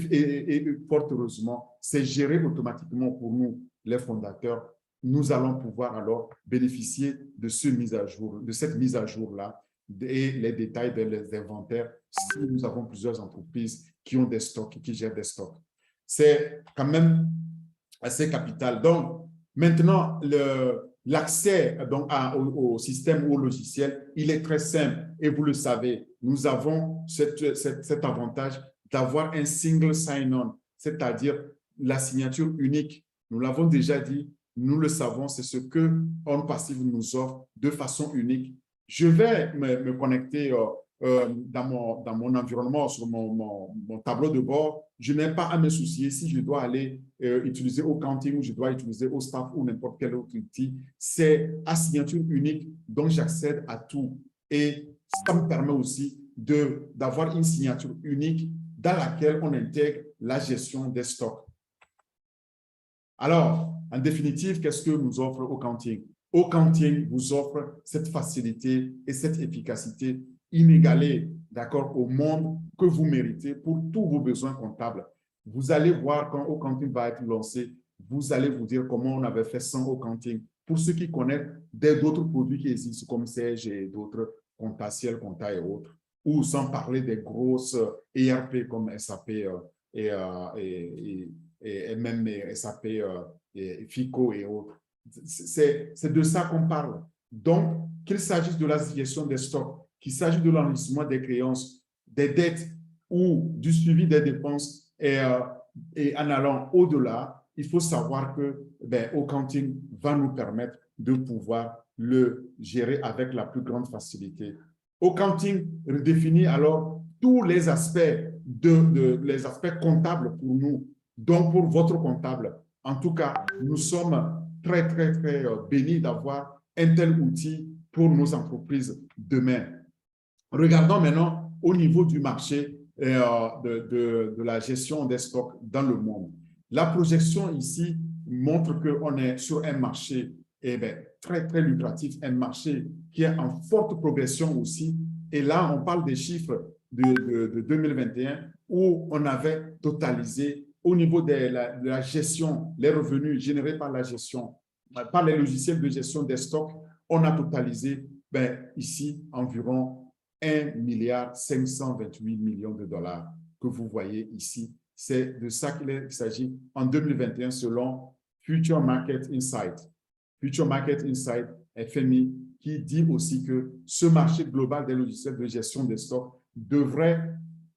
fort heureusement, c'est géré automatiquement pour nous, les fondateurs. Nous allons pouvoir alors bénéficier de cette mise à jour-là et les détails des inventaires si nous avons plusieurs entreprises qui ont des stocks et qui gèrent des stocks. C'est quand même assez capital. Donc, maintenant, l'accès au système ou au logiciel, il est très simple. Et vous le savez, nous avons cet avantage d'avoir un single sign-on, c'est-à-dire la signature unique. Nous l'avons déjà dit, nous le savons, c'est ce que OnPassive nous offre de façon unique. Je vais me connecter dans mon environnement, sur mon tableau de bord. Je n'ai pas à me soucier si je dois aller utiliser Accounting ou je dois utiliser OStaff ou n'importe quel autre outil. C'est à signature unique, donc j'accède à tout. Et ça me permet aussi d'avoir une signature unique dans laquelle on intègre la gestion des stocks. Alors, en définitive, qu'est-ce que nous offre Accounting? Accounting vous offre cette facilité et cette efficacité inégalée, d'accord, au monde que vous méritez pour tous vos besoins comptables. Vous allez voir quand Accounting va être lancé, vous allez vous dire comment on avait fait sans Accounting. Pour ceux qui connaissent d'autres produits qui existent comme Sage et d'autres, Comptatiel, Compta et autres, ou sans parler des grosses ERP comme SAP et même SAP, et FICO et autres. C'est de ça qu'on parle. Donc, qu'il s'agisse de la gestion des stocks, qu'il s'agisse de l'enregistrement des créances, des dettes ou du suivi des dépenses et en allant au-delà, il faut savoir que Accounting va nous permettre de pouvoir le gérer avec la plus grande facilité. Accounting redéfinit alors tous les aspects, les aspects comptables pour nous. Donc, pour votre comptable, en tout cas, nous sommes très, très, très bénis d'avoir un tel outil pour nos entreprises demain. Regardons maintenant au niveau du marché de la gestion des stocks dans le monde. La projection ici montre qu'on est sur un marché très, très lucratif, un marché qui est en forte progression aussi. Et là, on parle des chiffres de 2021 où on avait totalisé au niveau de la gestion, les revenus générés par la gestion, par les logiciels de gestion des stocks, on a totalisé ici environ 1,528 milliard de dollars que vous voyez ici. C'est de ça qu'il s'agit en 2021 selon Future Market Insight. Future Market Insight, FMI, qui dit aussi que ce marché global des logiciels de gestion des stocks devrait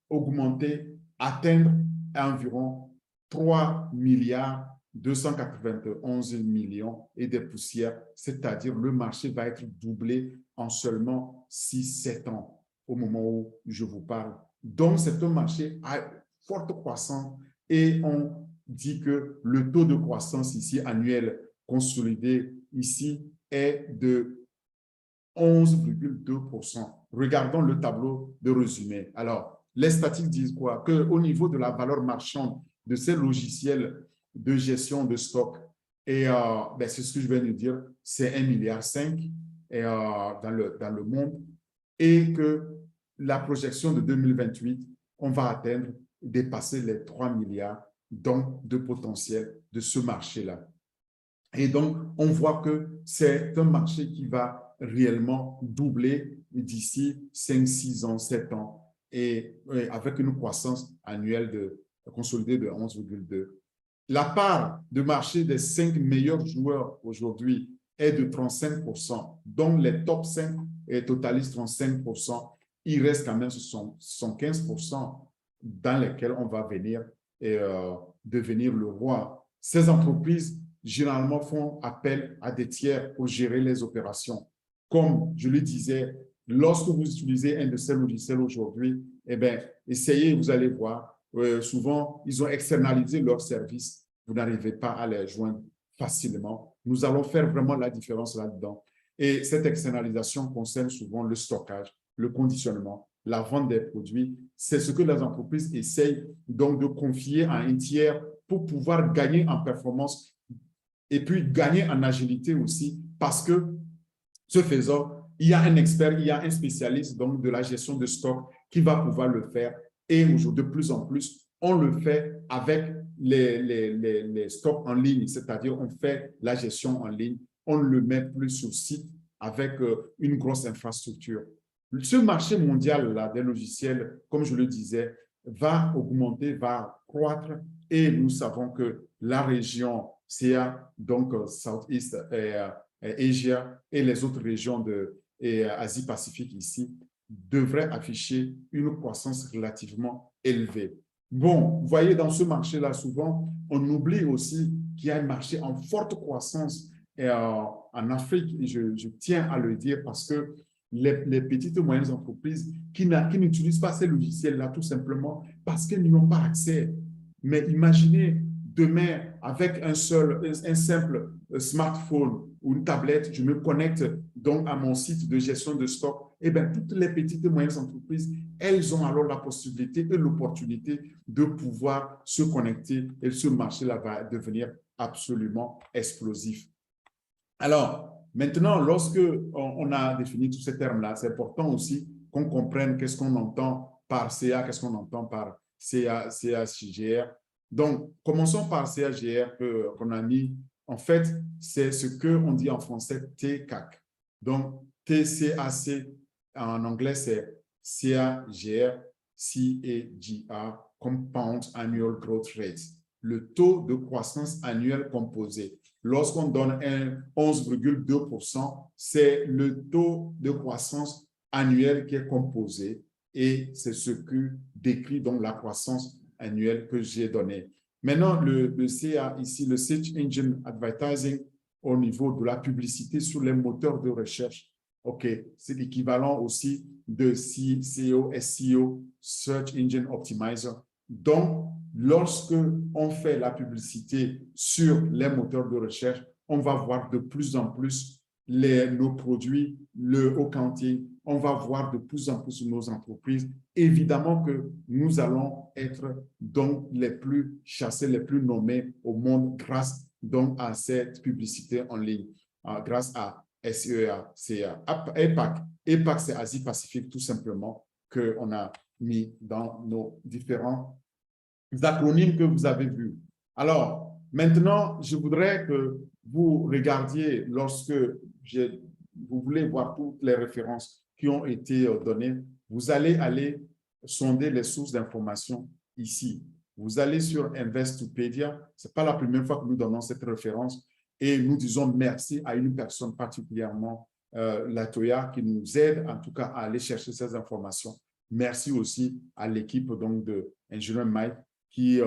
augmenter, atteindre environ 3 milliards 291 millions et des poussières, c'est-à-dire le marché va être doublé en seulement 6-7 ans au moment où je vous parle. Donc, c'est un marché à forte croissance et on dit que le taux de croissance ici annuel consolidé ici est de 11,2%. Regardons le tableau de résumé. Alors, les statistiques disent quoi? Qu'au niveau de la valeur marchande de ces logiciels de gestion de stock, et c'est ce que je viens de dire, c'est 1,5 milliard dans le monde, et que la projection de 2028, on va atteindre, dépasser les 3 milliards donc de potentiel de ce marché-là. Et donc, on voit que c'est un marché qui va réellement doubler d'ici 5, 6 ans, 7 ans, et avec une croissance annuelle consolidée de 11,2. La part de marché des 5 meilleurs joueurs aujourd'hui est de 35%, dont les top 5 totalisent 35%. Il reste quand même 15% dans lesquels on va venir devenir le roi. Ces entreprises généralement font appel à des tiers pour gérer les opérations. Comme je le disais, lorsque vous utilisez un de ces logiciels aujourd'hui, eh bien, essayez, vous allez voir, souvent, ils ont externalisé leurs services. Vous n'arrivez pas à les joindre facilement. Nous allons faire vraiment la différence là-dedans. Et cette externalisation concerne souvent le stockage, le conditionnement, la vente des produits. C'est ce que les entreprises essayent donc de confier à un tiers pour pouvoir gagner en performance et puis gagner en agilité aussi, parce que ce faisant, il y a un expert, il y a un spécialiste donc, de la gestion de stock qui va pouvoir le faire. Et aujourd'hui, de plus en plus, on le fait avec les stocks en ligne, c'est-à-dire on fait la gestion en ligne, on ne le met plus sur site avec une grosse infrastructure. Ce marché mondial là, des logiciels, comme je le disais, va augmenter, va croître, et nous savons que la région CA, donc Southeast Asia et les autres régions de Asie-Pacifique ici, devraient afficher une croissance relativement élevée. Bon, vous voyez, dans ce marché-là, souvent, on oublie aussi qu'il y a un marché en forte croissance en Afrique. Et je tiens à le dire parce que les petites et moyennes entreprises qui n'utilisent pas ces logiciels-là tout simplement parce qu'elles n'y ont pas accès. Mais imaginez demain, avec un simple smartphone ou une tablette, je me connecte donc à mon site de gestion de stock. Eh bien, toutes les petites et moyennes entreprises, elles ont alors la possibilité et l'opportunité de pouvoir se connecter, et ce marché-là va devenir absolument explosif. Alors, maintenant, lorsque on a défini tous ces termes-là, c'est important aussi qu'on comprenne qu'est-ce qu'on entend par CA, qu'est-ce qu'on entend par CAGR. Donc, commençons par CAGR qu'on a mis. En fait, c'est ce qu'on dit en français TCAC. Donc, TCAC, en anglais, c'est CAGR, CAGR, Compound Annual Growth Rate, le taux de croissance annuelle composé. Lorsqu'on donne un 11,2%, c'est le taux de croissance annuelle qui est composé, et c'est ce que décrit donc la croissance annuelle que j'ai donnée. Maintenant, le CA ici, le Search Engine Advertising, au niveau de la publicité sur les moteurs de recherche, OK, c'est l'équivalent aussi de SEO, SEO, Search Engine Optimizer. Donc, lorsque on fait la publicité sur les moteurs de recherche, on va voir de plus en plus nos produits, le accounting, on va voir de plus en plus nos entreprises. Évidemment que nous allons être donc les plus chassés, les plus nommés au monde grâce donc à cette publicité en ligne, grâce à SEA, CA, APAC. APAC, c'est Asie-Pacifique tout simplement, qu'on a mis dans nos différents acronymes que vous avez vus. Alors, maintenant, je voudrais que vous regardiez, lorsque vous voulez voir toutes les références qui ont été données, vous allez aller sonder les sources d'informations ici. Vous allez sur Investopedia. Ce n'est pas la première fois que nous donnons cette référence, et nous disons merci à une personne particulièrement, Latoya, qui nous aide en tout cas à aller chercher ces informations. Merci aussi à l'équipe donc de Engineer Mike qui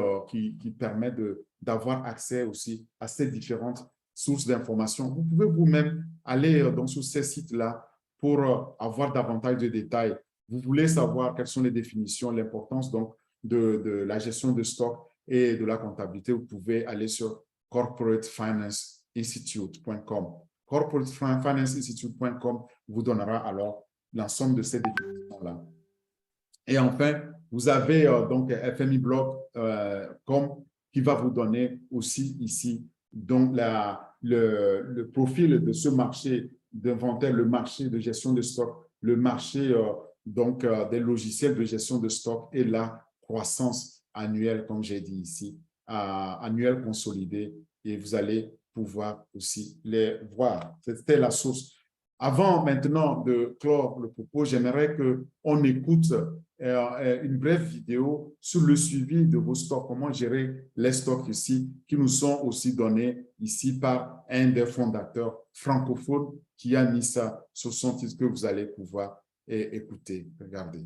permet d'avoir accès aussi à ces différentes sources d'informations. Vous pouvez vous-même aller donc sur ces sites-là pour avoir davantage de détails. Vous voulez savoir quelles sont les définitions, l'importance donc de la gestion de stock et de la comptabilité, vous pouvez aller sur corporatefinanceinstitute.com. Corporatefinanceinstitute.com vous donnera alors l'ensemble de ces définitions-là. Et enfin, vous avez donc FMIBlog.com qui va vous donner aussi ici donc le profil de ce marché d'inventaire, le marché de gestion de stock, le marché donc des logiciels de gestion de stock et la croissance annuelle, comme j'ai dit ici, annuelle consolidée. Et vous allez pouvoir aussi les voir. C'était la source. Avant maintenant de clore le propos, j'aimerais qu'on écoute une brève vidéo sur le suivi de vos stocks, comment gérer les stocks ici, qui nous sont aussi donnés ici par un des fondateurs francophones qui a mis ça sur son titre que vous allez pouvoir écouter. Regardez.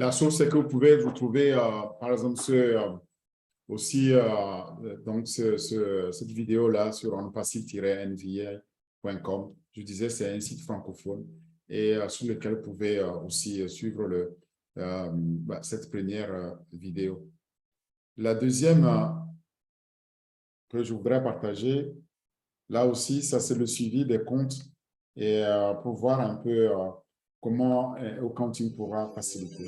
La chose, c'est que vous pouvez vous trouver, par exemple, aussi donc cette vidéo-là sur onpassive-nva.com. Je disais, c'est un site francophone et sur lequel vous pouvez aussi suivre cette première vidéo. La deuxième que je voudrais partager, là aussi, ça c'est le suivi des comptes et pour voir un peu comment Accounting pourra faciliter.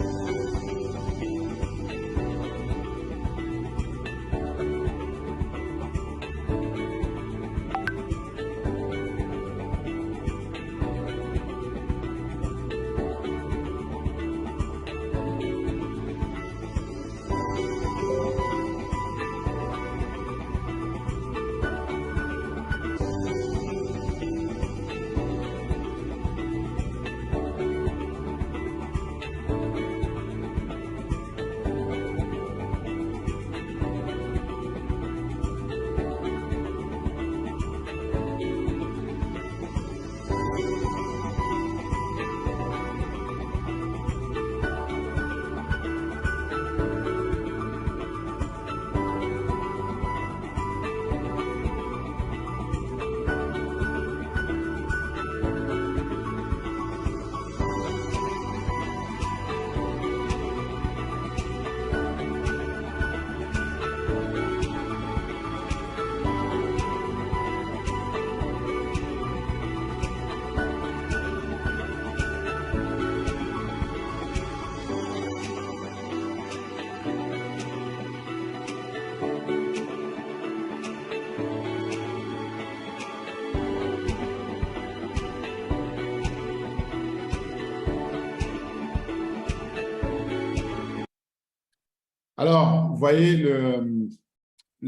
Alors, vous voyez,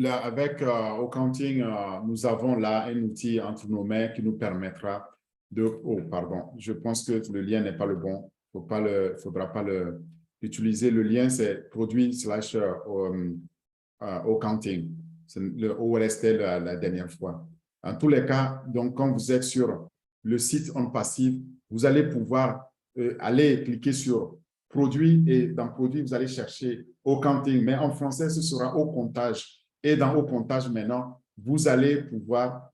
avec Accounting, nous avons là un outil entre nos mains qui nous permettra de... Oh, pardon, je pense que le lien n'est pas le bon. Il ne faudra pas l'utiliser. Le lien, c'est produit/Accounting. Le O restait la dernière fois. En tous les cas, donc, quand vous êtes sur le site OnPassive, vous allez pouvoir aller cliquer sur produit et dans produit, vous allez chercher Accounting, mais en français, ce sera au comptage. Et dans au comptage, maintenant, vous allez pouvoir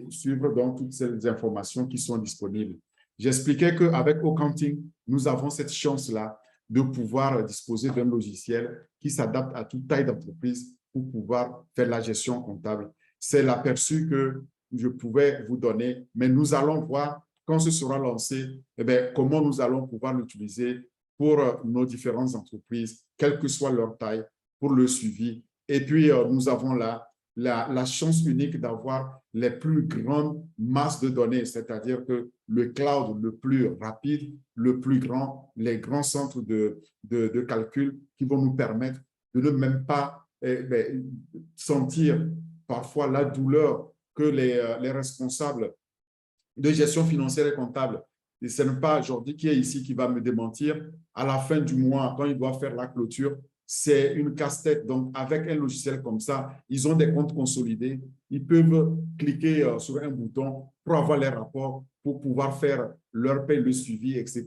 suivre donc toutes ces informations qui sont disponibles. J'expliquais qu'avec Accounting, nous avons cette chance-là de pouvoir disposer d'un logiciel qui s'adapte à toute taille d'entreprise pour pouvoir faire la gestion comptable. C'est l'aperçu que je pouvais vous donner, mais nous allons voir quand ce sera lancé, eh bien, comment nous allons pouvoir l'utiliser pour nos différentes entreprises, quelle que soit leur taille, pour le suivi. Et puis, nous avons là la chance unique d'avoir les plus grandes masses de données, c'est-à-dire que le cloud le plus rapide, le plus grand, les grands centres de calcul qui vont nous permettre de ne même pas sentir parfois la douleur que les responsables de gestion financière et comptable. Et ce n'est pas Jordi qui est ici qui va me démentir. À la fin du mois, quand il doit faire la clôture, c'est une casse-tête. Donc, avec un logiciel comme ça, ils ont des comptes consolidés. Ils peuvent cliquer sur un bouton pour avoir les rapports, pour pouvoir faire leur paie, le suivi, etc.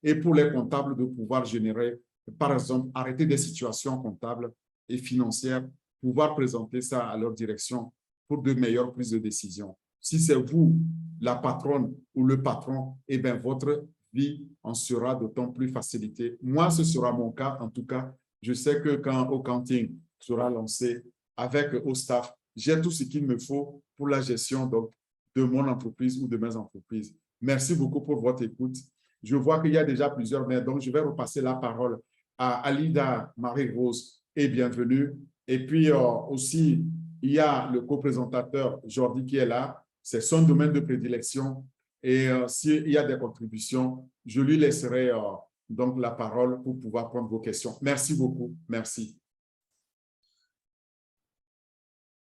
Et pour les comptables, de pouvoir générer, par exemple, arrêter des situations comptables et financières, pouvoir présenter ça à leur direction pour de meilleures prises de décision. Si c'est vous, la patronne ou le patron, eh bien, votre vie en sera d'autant plus facilitée. Moi, ce sera mon cas, en tout cas. Je sais que quand Accounting sera lancé avec au staff, j'ai tout ce qu'il me faut pour la gestion donc, de mon entreprise ou de mes entreprises. Merci beaucoup pour votre écoute. Je vois qu'il y a déjà plusieurs mails, donc je vais repasser la parole à Alida Marie-Rose et bienvenue. Et puis aussi, il y a le co-présentateur Jordi qui est là. C'est son domaine de prédilection. Et s'il y a des contributions, je lui laisserai donc la parole pour pouvoir prendre vos questions. Merci beaucoup. Merci.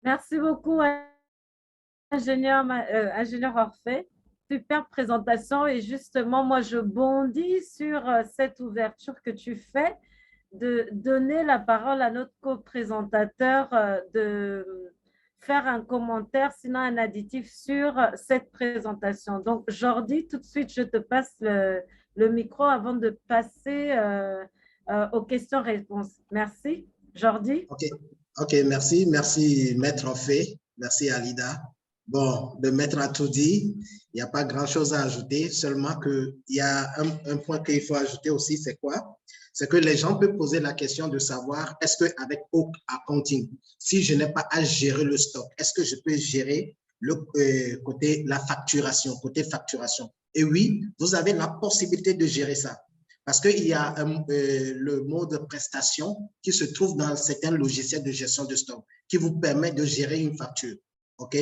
Merci beaucoup, ingénieur Orphée. Super présentation. Et justement, moi, je bondis sur cette ouverture que tu fais de donner la parole à notre co-présentateur, de faire un commentaire, sinon un additif sur cette présentation. Donc, Jordi, tout de suite, je te passe le micro avant de passer aux questions-réponses. Merci. Jordi? OK, merci. Merci, Maître Orphée. Merci, Alida. Bon, le maître a tout dit. Il n'y a pas grand-chose à ajouter, seulement qu'il y a un point qu'il faut ajouter aussi, c'est quoi? C'est que les gens peuvent poser la question de savoir, est-ce qu'avec Oak Accounting, si je n'ai pas à gérer le stock, est-ce que je peux gérer le côté la facturation, côté facturation? Et oui, vous avez la possibilité de gérer ça. Parce qu'il y a le mode prestation qui se trouve dans certains logiciels de gestion de stock qui vous permet de gérer une facture. OK?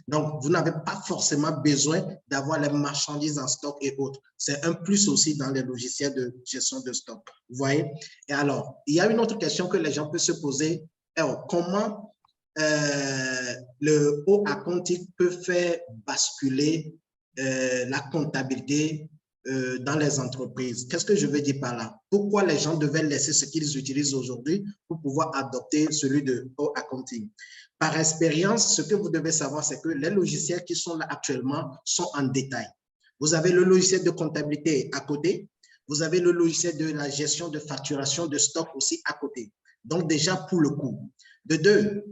Donc, vous n'avez pas forcément besoin d'avoir les marchandises en stock et autres. C'est un plus aussi dans les logiciels de gestion de stock. Vous voyez? Et alors, il y a une autre question que les gens peuvent se poser. Alors, comment le haut accounting peut faire basculer la comptabilité dans les entreprises? Qu'est-ce que je veux dire par là? Pourquoi les gens devaient laisser ce qu'ils utilisent aujourd'hui pour pouvoir adopter celui de haut accounting? Par expérience, ce que vous devez savoir, c'est que les logiciels qui sont là actuellement sont en détail. Vous avez le logiciel de comptabilité à côté, vous avez le logiciel de la gestion de facturation de stock aussi à côté. Donc déjà pour le coût. De deux,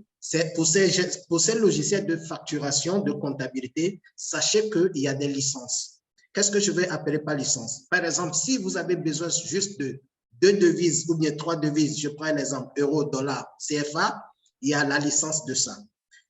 pour ces logiciels de facturation, de comptabilité, sachez qu'il y a des licences. Qu'est-ce que je vais appeler par licence? Par exemple, si vous avez besoin juste de 2 devises ou bien 3 devises, je prends l'exemple euro, dollar, CFA, il y a la licence de ça.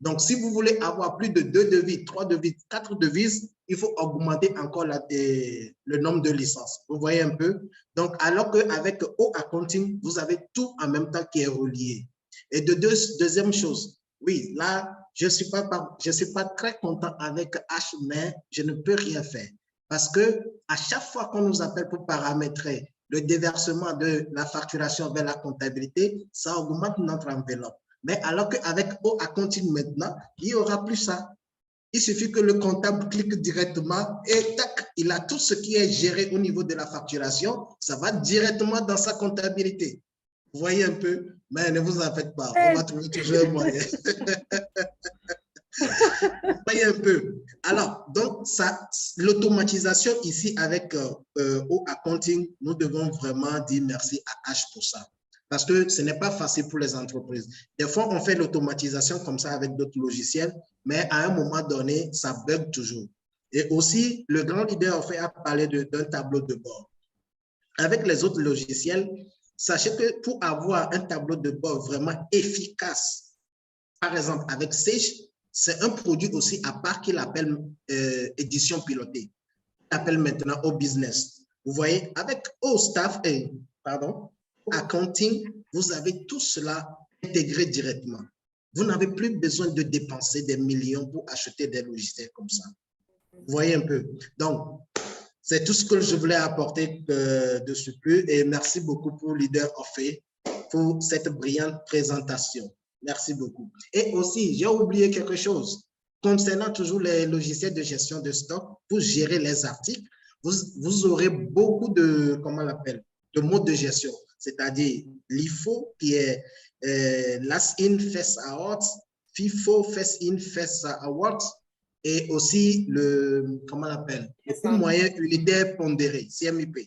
Donc, si vous voulez avoir plus de 2 devises, 3 devises, 4 devises, il faut augmenter encore le nombre de licences. Vous voyez un peu? Donc, alors qu'avec O Accounting, vous avez tout en même temps qui est relié. Et deuxième chose, oui, là, je ne suis pas très content avec H, mais je ne peux rien faire. Parce que à chaque fois qu'on nous appelle pour paramétrer le déversement de la facturation vers la comptabilité, ça augmente notre enveloppe. Mais alors qu'avec O Accounting maintenant, il n'y aura plus ça. Il suffit que le comptable clique directement et tac, il a tout ce qui est géré au niveau de la facturation, ça va directement dans sa comptabilité. Vous voyez un peu? Mais ne vous en faites pas, on va trouver toujours un moyen. Vous voyez un peu. Alors, donc, l'automatisation ici avec O Accounting, nous devons vraiment dire merci à H pour ça. Parce que ce n'est pas facile pour les entreprises. Des fois, on fait l'automatisation comme ça avec d'autres logiciels, mais à un moment donné, ça bug toujours. Et aussi, le grand leader a parlé d'un tableau de bord. Avec les autres logiciels, sachez que pour avoir un tableau de bord vraiment efficace, par exemple avec Sage, c'est un produit aussi à part qu'il appelle édition pilotée. Il appelle maintenant au business. Vous voyez, avec au staff, Accounting, vous avez tout cela intégré directement. Vous n'avez plus besoin de dépenser des millions pour acheter des logiciels comme ça. Vous voyez un peu. Donc, c'est tout ce que je voulais apporter de surplus et merci beaucoup pour Leader Orphée pour cette brillante présentation. Merci beaucoup. Et aussi, j'ai oublié quelque chose. Concernant toujours les logiciels de gestion de stock, pour gérer les articles, vous aurez beaucoup de, comment on l'appelle, de modes de gestion, c'est-à-dire l'IFO qui est last in, first out, FIFO, first in, first out, et aussi le, comment on l'appelle, le coût moyen unitaire pondéré, CMUP.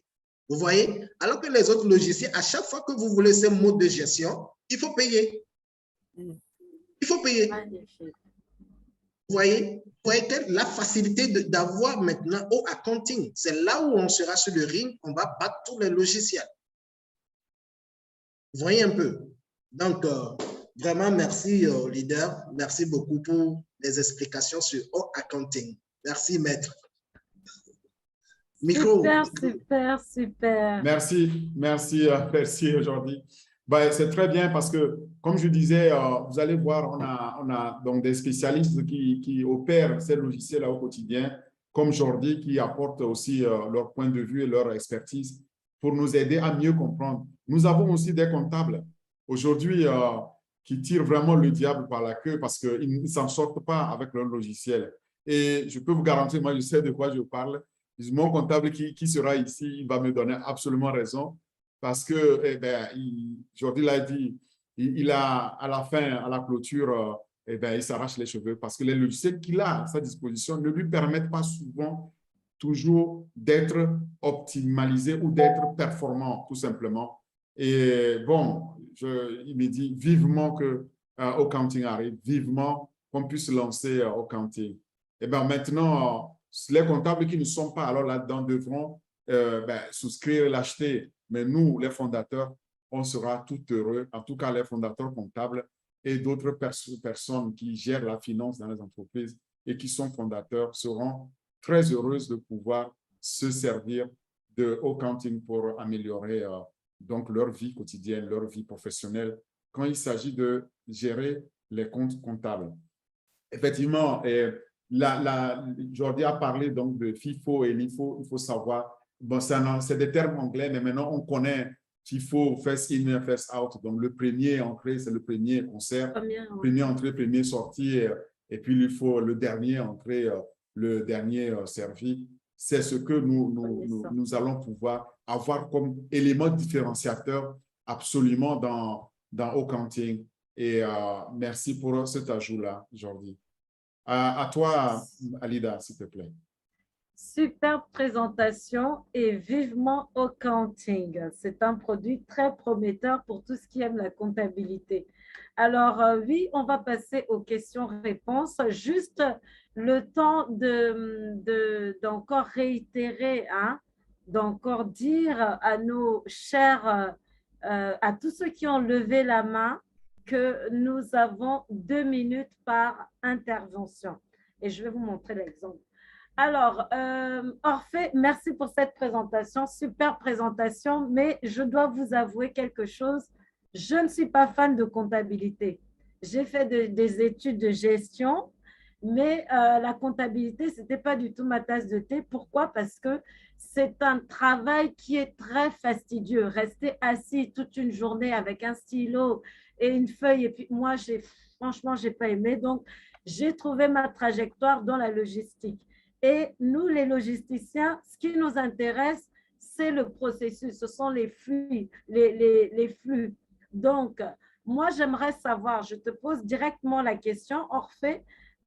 Vous voyez? Alors que les autres logiciels, à chaque fois que vous voulez ces modes de gestion, il faut payer. Il faut payer. Vous voyez la facilité d'avoir maintenant au accounting. C'est là où on sera sur le ring, on va battre tous les logiciels. Vous voyez un peu. Donc, vraiment, merci, leader. Merci beaucoup pour les explications sur au accounting. Merci, maître. Micro. Super. Merci aujourd'hui. Ben, c'est très bien parce que, comme je disais, vous allez voir, on a donc des spécialistes qui opèrent ces logiciels au quotidien, comme Jordi, qui apportent aussi leur point de vue et leur expertise pour nous aider à mieux comprendre. Nous avons aussi des comptables aujourd'hui qui tirent vraiment le diable par la queue parce qu'ils ne s'en sortent pas avec leur logiciel. Et je peux vous garantir, moi, je sais de quoi je parle. Mon comptable qui sera ici, il va me donner absolument raison. Parce que, Jordi l'a dit, il a, à la fin, à la clôture, il s'arrache les cheveux parce que les logiciels qu'il a à sa disposition ne lui permettent pas souvent toujours d'être optimalisé ou d'être performant, tout simplement. Et bon, il me dit vivement que Accounting arrive, vivement qu'on puisse lancer Accounting. Et bien maintenant, les comptables qui ne sont pas alors là-dedans devront souscrire, l'acheter. Mais nous, les fondateurs, on sera tout heureux, en tout cas les fondateurs comptables et d'autres personnes qui gèrent la finance dans les entreprises et qui sont fondateurs seront très heureuses de pouvoir se servir de Accounting pour améliorer donc leur vie quotidienne, leur vie professionnelle quand il s'agit de gérer les comptes comptables. Effectivement, Jordi a parlé donc de FIFO et LIFO, il faut savoir. Bon, c'est des termes anglais, mais maintenant, on connaît FIFO, first in, first out. Donc, le premier entrée, c'est le premier concert. Premier entrée, premier sortie. Et puis, il faut le dernier entrée, le dernier servi. C'est ce que nous allons pouvoir avoir comme élément différenciateur absolument dans Accounting. Et merci pour cet ajout-là, Jordi. À toi, Alida, s'il te plaît. Super présentation et vivement Accounting. C'est un produit très prometteur pour tous qui aiment la comptabilité. Alors, oui, on va passer aux questions-réponses. Juste le temps d'encore réitérer, d'encore dire à nos chers, à tous ceux qui ont levé la main, que nous avons 2 minutes par intervention. Et je vais vous montrer l'exemple. Alors, Orphée, merci pour cette présentation, super présentation, mais je dois vous avouer quelque chose. Je ne suis pas fan de comptabilité. J'ai fait des études de gestion, mais la comptabilité, ce n'était pas du tout ma tasse de thé. Pourquoi? Parce que c'est un travail qui est très fastidieux. Rester assis toute une journée avec un stylo et une feuille, et puis moi, franchement, je n'ai pas aimé. Donc, j'ai trouvé ma trajectoire dans la logistique. Et nous, les logisticiens, ce qui nous intéresse, c'est le processus, ce sont les flux, les flux. Donc, moi, j'aimerais savoir, je te pose directement la question, Orphée,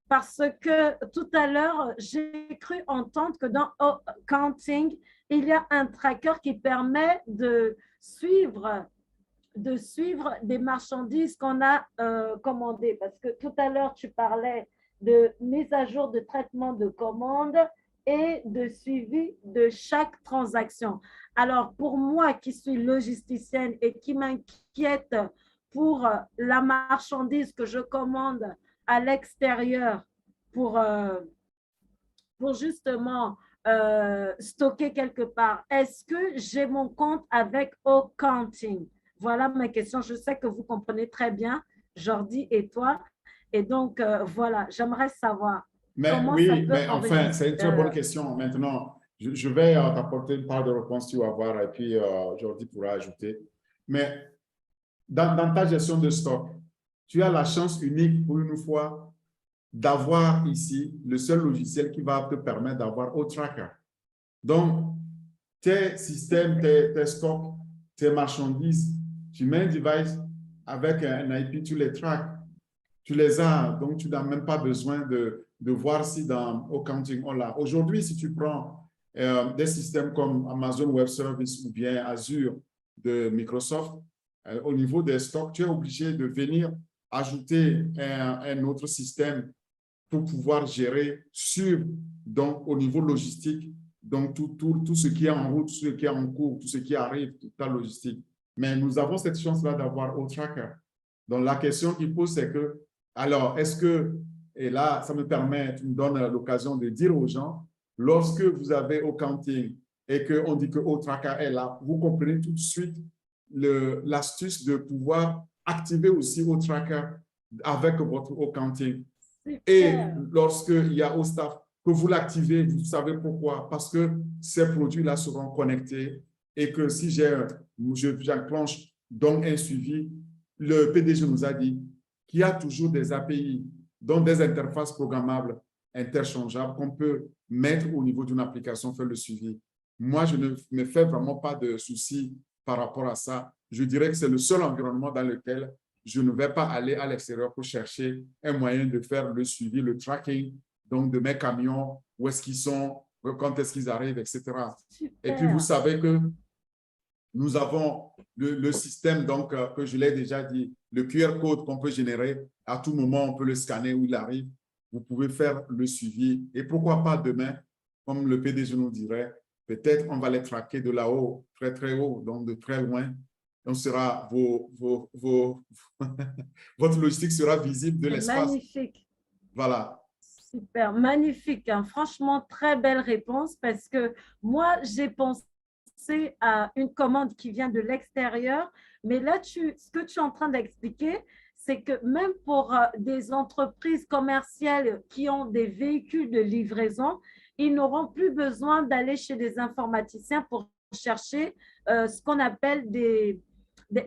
parce que tout à l'heure, j'ai cru entendre que dans Accounting, il y a un tracker qui permet de suivre des marchandises qu'on a commandées. Parce que tout à l'heure, tu parlais de mise à jour de traitement de commandes et de suivi de chaque transaction. Alors, pour moi qui suis logisticienne et qui m'inquiète pour la marchandise que je commande à l'extérieur pour justement stocker quelque part, est-ce que j'ai mon compte avec Accounting? Voilà ma question. Je sais que vous comprenez très bien, Jordi et toi, Et donc, voilà, j'aimerais savoir Mais comment ça oui, peut mais enfin, c'est une très bonne question. Maintenant, je vais t'apporter une part de réponse, tu vas voir, et puis Jordi pourra ajouter. Mais dans ta gestion de stock, tu as la chance unique pour une fois d'avoir ici le seul logiciel qui va te permettre d'avoir Tracker. Donc, tes systèmes, tes stocks, tes marchandises, tu mets un device avec un IP, tu les tracks, tu les as, donc tu n'as même pas besoin de voir si dans Accounting on l'a. Aujourd'hui, si tu prends des systèmes comme Amazon Web Service ou bien Azure de Microsoft, au niveau des stocks, tu es obligé de venir ajouter un autre système pour pouvoir gérer donc au niveau logistique, donc tout ce qui est en route, tout ce qui est en cours, tout ce qui arrive, toute la logistique. Mais nous avons cette chance-là d'avoir Tracker. Donc la question qui pose, c'est que, alors, est-ce que, et là, ça me permet, tu me donnes l'occasion de dire aux gens, lorsque vous avez Accounting et qu'on dit que Tracker est là, vous comprenez tout de suite l'astuce de pouvoir activer aussi Tracker avec votre Accounting. Et lorsqu'il y a au staff, que vous l'activez, vous savez pourquoi? Parce que ces produits-là seront connectés et que si j'enclenche donc un suivi, le PDG nous a dit qu'il y a toujours des API, donc des interfaces programmables interchangeables qu'on peut mettre au niveau d'une application, faire le suivi. Moi, je ne me fais vraiment pas de soucis par rapport à ça. Je dirais que c'est le seul environnement dans lequel je ne vais pas aller à l'extérieur pour chercher un moyen de faire le suivi, le tracking, donc de mes camions, où est-ce qu'ils sont, quand est-ce qu'ils arrivent, etc. Super. Et puis, vous savez que nous avons le système, donc, que je l'ai déjà dit, le QR code qu'on peut générer. À tout moment, on peut le scanner où il arrive. Vous pouvez faire le suivi. Et pourquoi pas demain, comme le PDG nous dirait, peut-être on va les traquer de là-haut, très, très haut, donc de très loin. Donc, votre logistique sera visible de l'espace. Magnifique. Voilà. Super, magnifique. Hein. Franchement, très belle réponse parce que moi, j'ai pensé à une commande qui vient de l'extérieur, mais là, ce que tu es en train d'expliquer, c'est que même pour des entreprises commerciales qui ont des véhicules de livraison, ils n'auront plus besoin d'aller chez des informaticiens pour chercher ce qu'on appelle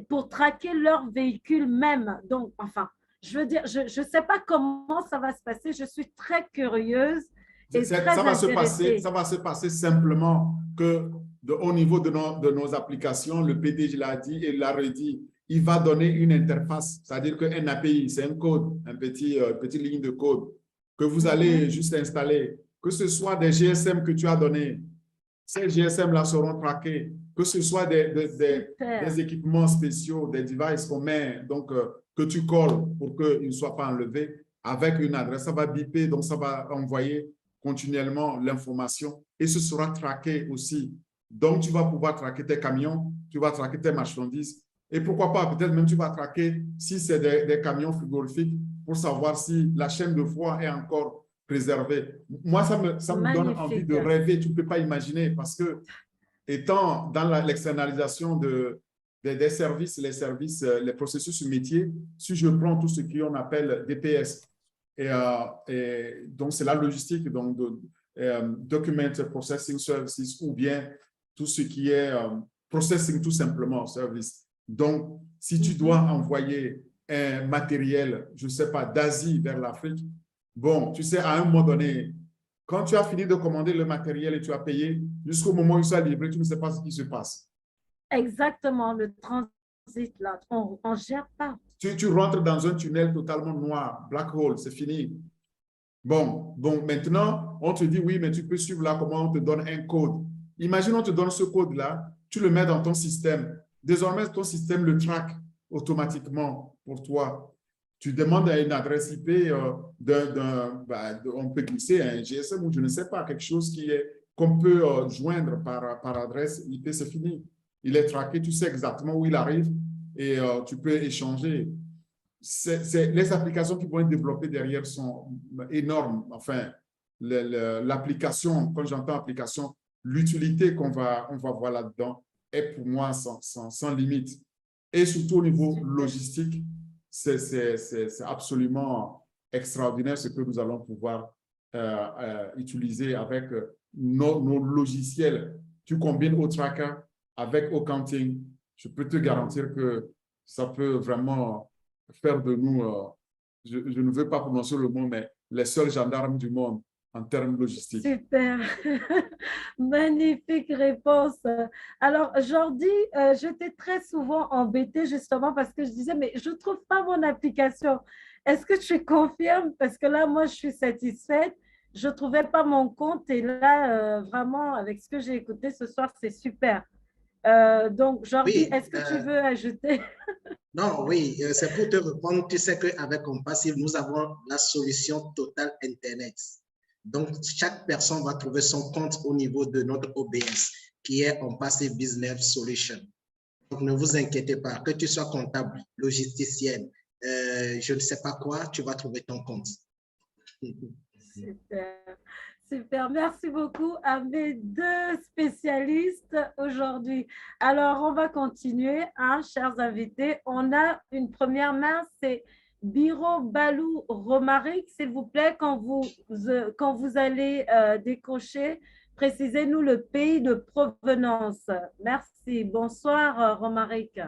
pour traquer leur véhicule même. Donc, enfin, je veux dire, je ne sais pas comment ça va se passer. Je suis très curieuse et très intéressée. Ça va se passer simplement que au niveau de nos applications, le PDG l'a dit et l'a redit, il va donner une interface, c'est-à-dire qu'un API, c'est un code, une petite ligne de code que vous allez juste installer, que ce soit des GSM que tu as donnés, ces GSM-là seront traqués, que ce soit des équipements spéciaux, des devices qu'on met, donc que tu colles pour qu'ils ne soient pas enlevés avec une adresse. Ça va biper, donc ça va envoyer continuellement l'information et ce sera traqué aussi. Donc, tu vas pouvoir traquer tes camions, tu vas traquer tes marchandises et pourquoi pas, peut-être même tu vas traquer si c'est des camions frigorifiques pour savoir si la chaîne de froid est encore préservée. Moi, ça me donne envie de rêver. Tu ne peux pas imaginer parce que étant dans l'externalisation des services, les processus métiers, si je prends tout ce qu'on appelle DPS, et donc c'est la logistique, donc Document Processing Services ou bien tout ce qui est processing tout simplement service. Donc, si tu dois envoyer un matériel, je ne sais pas, d'Asie vers l'Afrique, bon, tu sais, à un moment donné, quand tu as fini de commander le matériel et tu as payé, jusqu'au moment où il soit livré, tu ne sais pas ce qui se passe. Exactement, le transit, là, on ne gère pas. Tu rentres dans un tunnel totalement noir, black hole, c'est fini. Bon, maintenant, on te dit, oui, mais tu peux suivre là comment on te donne un code. Imagine, on te donne ce code-là, tu le mets dans ton système. Désormais, ton système le traque automatiquement pour toi. Tu demandes à une adresse IP, on peut glisser un GSM ou je ne sais pas, quelque chose qu'on peut joindre par adresse IP, c'est fini. Il est traqué, tu sais exactement où il arrive et tu peux échanger. Les applications qui vont être développées derrière sont énormes. Enfin, l'application, quand j'entends application, l'utilité on va voir là-dedans est pour moi sans limite. Et surtout au niveau logistique, c'est absolument extraordinaire ce que nous allons pouvoir utiliser avec nos logiciels. Tu combines Otraka avec Accounting, je peux te garantir que ça peut vraiment faire de nous, je ne veux pas prononcer le mot, mais les seuls gendarmes du monde en termes logistiques. Super, magnifique réponse. Alors, Jordi, j'étais très souvent embêtée justement parce que je disais, mais je ne trouve pas mon application. Est-ce que tu confirmes? Parce que là, moi, je suis satisfaite. Je ne trouvais pas mon compte et là, vraiment, avec ce que j'ai écouté ce soir, c'est super. Donc, Jordi, Oui, est-ce que tu veux ajouter? non, oui, c'est pour te répondre. Tu sais qu'avec Compassive, nous avons la solution totale Internet. Donc, chaque personne va trouver son compte au niveau de notre OBS, qui est Compassive Business Solution. Donc, ne vous inquiétez pas, que tu sois comptable, logisticienne, je ne sais pas quoi, tu vas trouver ton compte. Super, super. Merci beaucoup à mes deux spécialistes aujourd'hui. Alors, on va continuer, hein, chers invités. On a une première main, c'est Biro Balou Romaric. S'il vous plaît, quand vous allez décrocher, précisez-nous le pays de provenance. Merci. Bonsoir, Romaric.